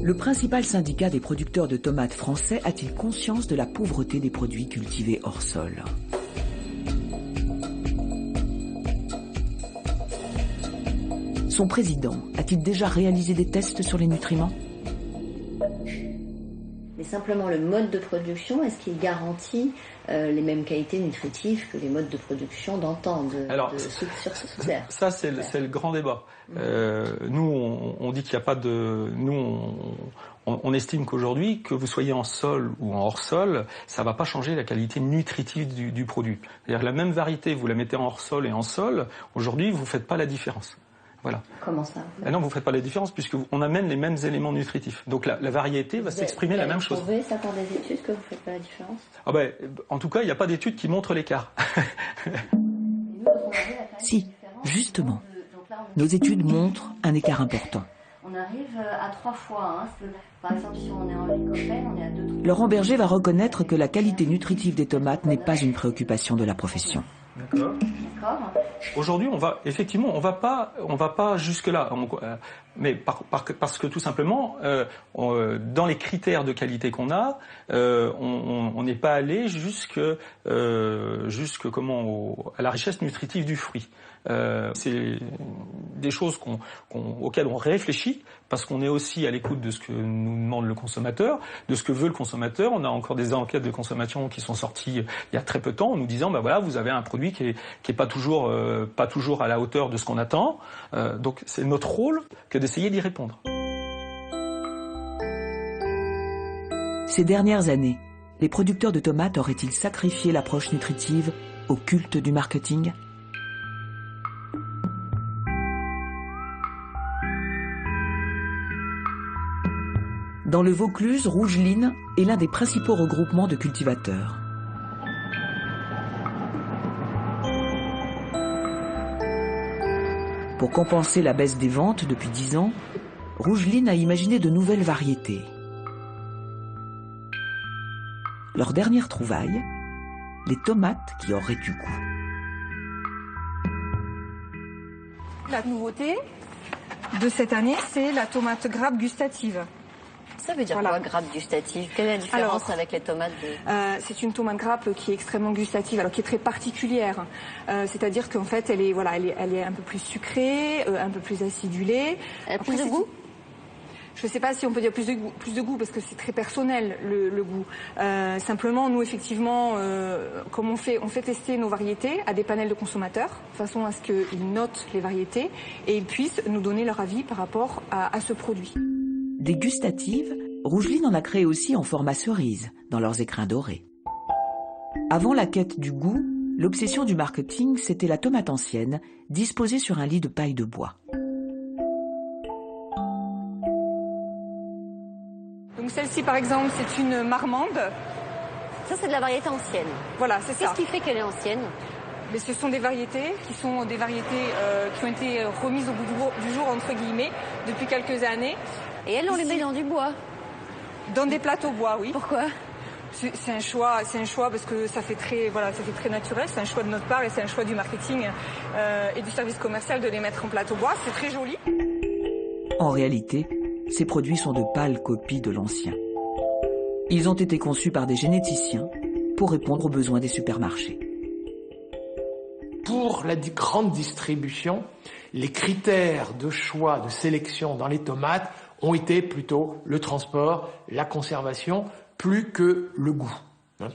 Le principal syndicat des producteurs de tomates français a-t-il conscience de la pauvreté des produits cultivés hors sol? Son président a-t-il déjà réalisé des tests sur les nutriments? Mais simplement le mode de production, est-ce qu'il garantit les mêmes qualités nutritives que les modes de production d'antan Ça, c'est le grand débat. Nous, on dit qu'il n'y a pas de... Nous, on estime qu'aujourd'hui, que vous soyez en sol ou en hors sol, ça ne va pas changer la qualité nutritive du produit. C'est-à-dire la même variété, vous la mettez en hors sol et en sol, aujourd'hui, vous ne faites pas la différence. Voilà. Comment ça? Non, vous ne faites pas la différence puisqu'on amène les mêmes éléments nutritifs. Donc la variété va s'exprimer la même chose. Vous trouvez ça par des études que vous ne faites pas la différence? En tout cas, il n'y a pas d'études qui montrent l'écart. Si, justement. Nos études montrent un écart important. On arrive à 3 fois. Par exemple, si on est en lycopène, on est à 2. Laurent Berger va reconnaître que la qualité nutritive des tomates n'est pas une préoccupation de la profession. D'accord. Aujourd'hui, on va pas jusque là. mais parce que tout simplement, dans les critères de qualité qu'on a, on n'est pas allé jusque à la richesse nutritive du fruit. C'est des choses auxquelles on réfléchit parce qu'on est aussi à l'écoute de ce que nous demande le consommateur, de ce que veut le consommateur. On a encore des enquêtes de consommation qui sont sorties il y a très peu de temps en nous disant voilà, vous avez un produit qui est pas toujours à la hauteur de ce qu'on attend. Donc c'est notre rôle que d'essayer d'y répondre. Ces dernières années, les producteurs de tomates auraient-ils sacrifié l'approche nutritive au culte du marketing ? Dans le Vaucluse, Rougeline est l'un des principaux regroupements de cultivateurs. Pour compenser la baisse des ventes depuis 10 ans, Rougeline a imaginé de nouvelles variétés. Leur dernière trouvaille, les tomates qui auraient du goût. La nouveauté de cette année, c'est la tomate grappe gustative. Ça veut dire quoi, grappe gustative? Quelle est la différence avec les tomates C'est une tomate grappe qui est extrêmement gustative, alors qui est très particulière. C'est-à-dire qu'en fait, elle est un peu plus sucrée, un peu plus acidulée. Elle a plus de goût? Je ne sais pas si on peut dire plus de goût parce que c'est très personnel le goût. Simplement, nous effectivement, comme on fait tester nos variétés à des panels de consommateurs, de façon à ce qu'ils notent les variétés et ils puissent nous donner leur avis par rapport à ce produit. Des gustatives, Rougeline en a créé aussi en format cerise, dans leurs écrins dorés. Avant la quête du goût, l'obsession du marketing, c'était la tomate ancienne, disposée sur un lit de paille de bois. Donc celle-ci, par exemple, c'est une marmande. Ça, c'est de la variété ancienne. Voilà, c'est ça. Qu'est-ce qui fait qu'elle est ancienne? Mais ce sont des variétés qui ont été remises au goût du jour, entre guillemets, depuis quelques années. Et elles, on les met dans du bois? Dans des plateaux bois, oui. Pourquoi? C'est un choix parce que ça fait très naturel. C'est un choix de notre part et c'est un choix du marketing et du service commercial de les mettre en plateau bois. C'est très joli. En réalité, ces produits sont de pâles copies de l'ancien. Ils ont été conçus par des généticiens pour répondre aux besoins des supermarchés. Pour la grande distribution, les critères de choix, de sélection dans les tomates ont été plutôt le transport, la conservation, plus que le goût,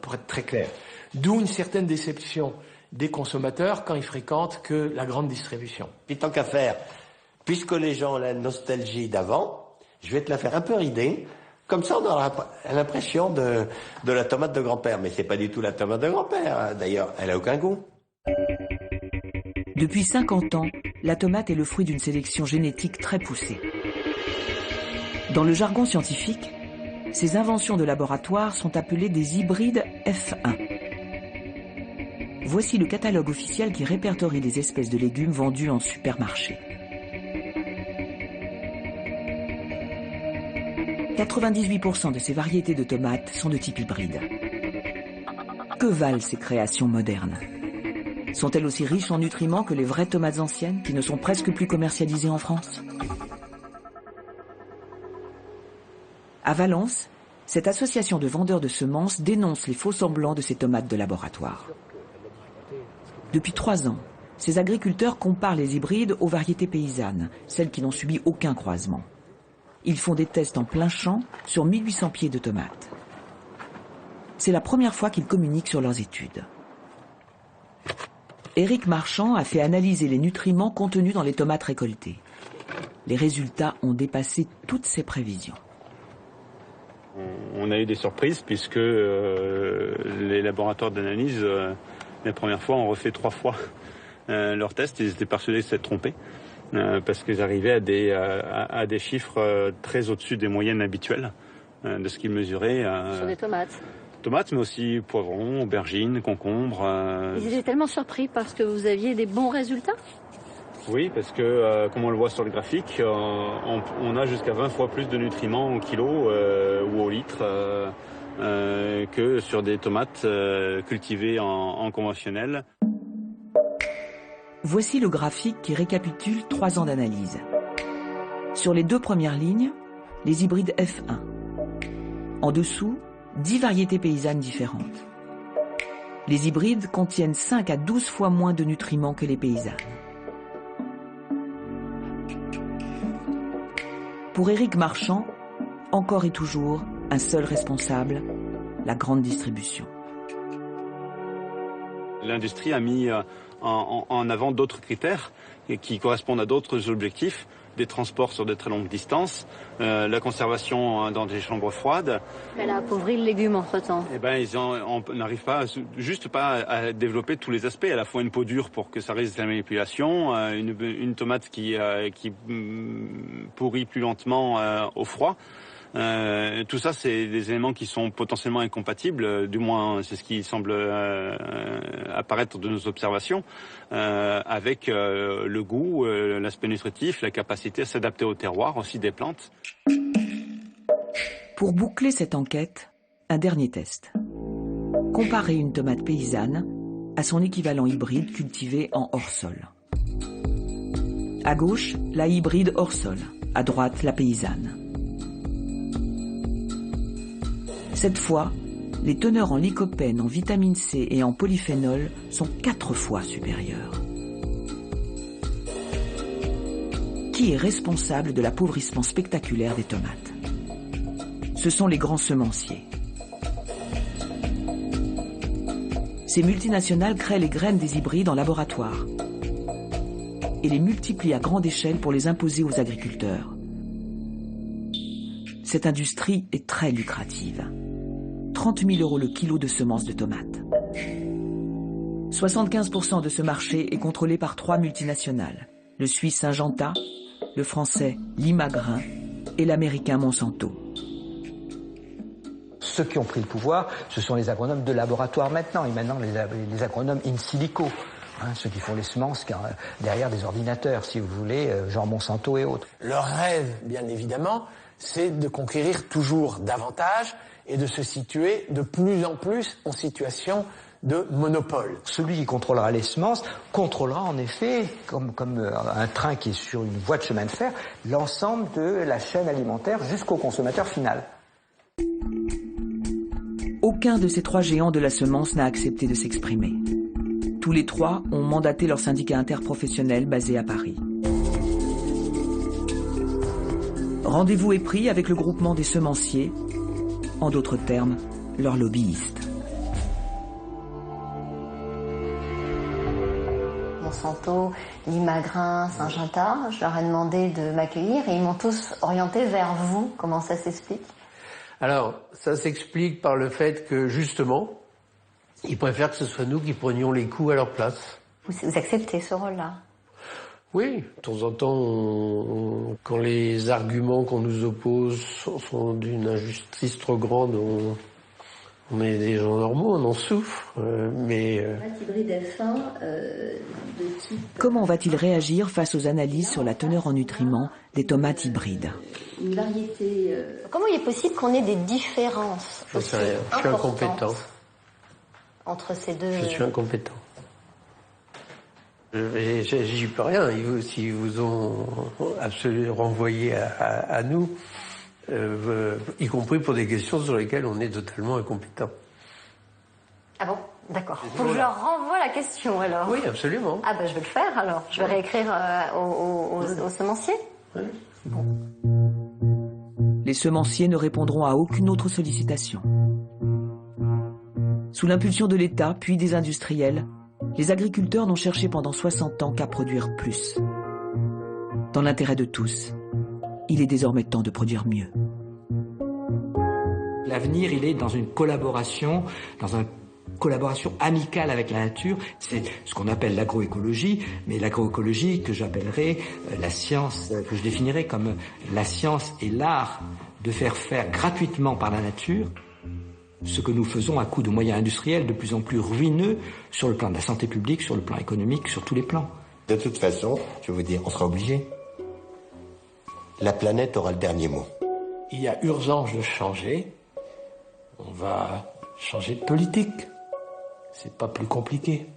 pour être très clair. D'où une certaine déception des consommateurs quand ils fréquentent que la grande distribution. Puis tant qu'à faire, puisque les gens ont la nostalgie d'avant, je vais te la faire un peu rider. Comme ça, on aura l'impression de la tomate de grand-père. Mais c'est pas du tout la tomate de grand-père. D'ailleurs, elle a aucun goût. Depuis 50 ans, la tomate est le fruit d'une sélection génétique très poussée. Dans le jargon scientifique, ces inventions de laboratoire sont appelées des hybrides F1. Voici le catalogue officiel qui répertorie les espèces de légumes vendues en supermarché. 98% de ces variétés de tomates sont de type hybride. Que valent ces créations modernes? Sont-elles aussi riches en nutriments que les vraies tomates anciennes qui ne sont presque plus commercialisées en France? À Valence, cette association de vendeurs de semences dénonce les faux-semblants de ces tomates de laboratoire. Depuis 3 ans, ces agriculteurs comparent les hybrides aux variétés paysannes, celles qui n'ont subi aucun croisement. Ils font des tests en plein champ sur 1800 pieds de tomates. C'est la première fois qu'ils communiquent sur leurs études. Éric Marchand a fait analyser les nutriments contenus dans les tomates récoltées. Les résultats ont dépassé toutes ses prévisions. On a eu des surprises puisque les laboratoires d'analyse, la première fois, ont refait 3 fois leurs tests. Ils étaient persuadés de s'être trompés parce qu'ils arrivaient à des chiffres très au-dessus des moyennes habituelles de ce qu'ils mesuraient. Sur des tomates. Tomates, mais aussi poivrons, aubergines, concombres. Ils étaient tellement surpris parce que vous aviez des bons résultats? Oui, parce que, comme on le voit sur le graphique, on a jusqu'à 20 fois plus de nutriments au kilo ou au litre que sur des tomates cultivées en conventionnel. Voici le graphique qui récapitule 3 ans d'analyse. Sur les 2 premières lignes, les hybrides F1. En dessous, 10 variétés paysannes différentes. Les hybrides contiennent 5 à 12 fois moins de nutriments que les paysannes. Pour Éric Marchand, encore et toujours, un seul responsable, la grande distribution. L'industrie a mis en avant d'autres critères qui correspondent à d'autres objectifs, des transports sur de très longues distances, la conservation dans des chambres froides. Elle a appauvri le légume entre-temps. Eh ben, on n'arrive pas, juste pas à développer tous les aspects, à la fois une peau dure pour que ça résiste à la manipulation, une tomate qui pourrit plus lentement au froid. Tout ça, c'est des éléments qui sont potentiellement incompatibles, du moins c'est ce qui semble apparaître de nos observations, avec le goût, l'aspect nutritif, la capacité à s'adapter au terroir, aussi des plantes. Pour boucler cette enquête, un dernier test. Comparer une tomate paysanne à son équivalent hybride cultivé en hors-sol. À gauche, la hybride hors-sol, à droite, la paysanne. Cette fois, les teneurs en lycopène, en vitamine C et en polyphénol sont 4 fois supérieures. Qui est responsable de l'appauvrissement spectaculaire des tomates? Ce sont les grands semenciers. Ces multinationales créent les graines des hybrides en laboratoire et les multiplient à grande échelle pour les imposer aux agriculteurs. Cette industrie est très lucrative. 30 000 € le kilo de semences de tomates. 75% de ce marché est contrôlé par 3 multinationales, le suisse Syngenta, le français Limagrain et l'américain Monsanto. Ceux qui ont pris le pouvoir, ce sont les agronomes de laboratoire maintenant, et maintenant les agronomes in silico, ceux qui font les semences derrière des ordinateurs, si vous voulez, genre Monsanto et autres. Leur rêve, bien évidemment, c'est de conquérir toujours davantage et de se situer de plus en plus en situation de monopole. Celui qui contrôlera les semences contrôlera en effet, comme un train qui est sur une voie de chemin de fer, l'ensemble de la chaîne alimentaire jusqu'au consommateur final. Aucun de ces 3 géants de la semence n'a accepté de s'exprimer. Tous les 3 ont mandaté leur syndicat interprofessionnel basé à Paris. Rendez-vous est pris avec le groupement des semenciers, en d'autres termes, leurs lobbyistes. Monsanto, Limagrain, Syngenta, je leur ai demandé de m'accueillir et ils m'ont tous orienté vers vous. Comment ça s'explique? Alors, ça s'explique par le fait que, justement, ils préfèrent que ce soit nous qui prenions les coups à leur place. Vous acceptez ce rôle-là? Oui, de temps en temps, quand les arguments qu'on nous oppose sont d'une injustice trop grande, on est des gens normaux, on en souffre, mais... Comment va-t-il réagir face aux analyses sur la teneur en nutriments des tomates hybrides? Une variété... Comment il est possible qu'on ait des différences Je sais rien, je suis incompétent. Entre ces deux... Je suis incompétent. J'y peux rien. S'ils vous ont absolument renvoyé à nous, y compris pour des questions sur lesquelles on est totalement incompétent. Ah bon? D'accord. Faut que je leur renvoie la question alors. Oui, absolument. Ah ben je vais le faire alors. Je vais réécrire aux semenciers. Oui. Bon. Les semenciers ne répondront à aucune autre sollicitation. Sous l'impulsion de l'État, puis des industriels, les agriculteurs n'ont cherché pendant 60 ans qu'à produire plus. Dans l'intérêt de tous, il est désormais temps de produire mieux. L'avenir, il est dans une collaboration, amicale avec la nature. C'est ce qu'on appelle l'agroécologie, mais l'agroécologie que j'appellerais la science, que je définirais comme la science et l'art de faire gratuitement par la nature ce que nous faisons à coup de moyens industriels de plus en plus ruineux sur le plan de la santé publique, sur le plan économique, sur tous les plans. De toute façon, je vais vous dire, on sera obligé. La planète aura le dernier mot. Il y a urgence de changer. On va changer de politique. C'est pas plus compliqué.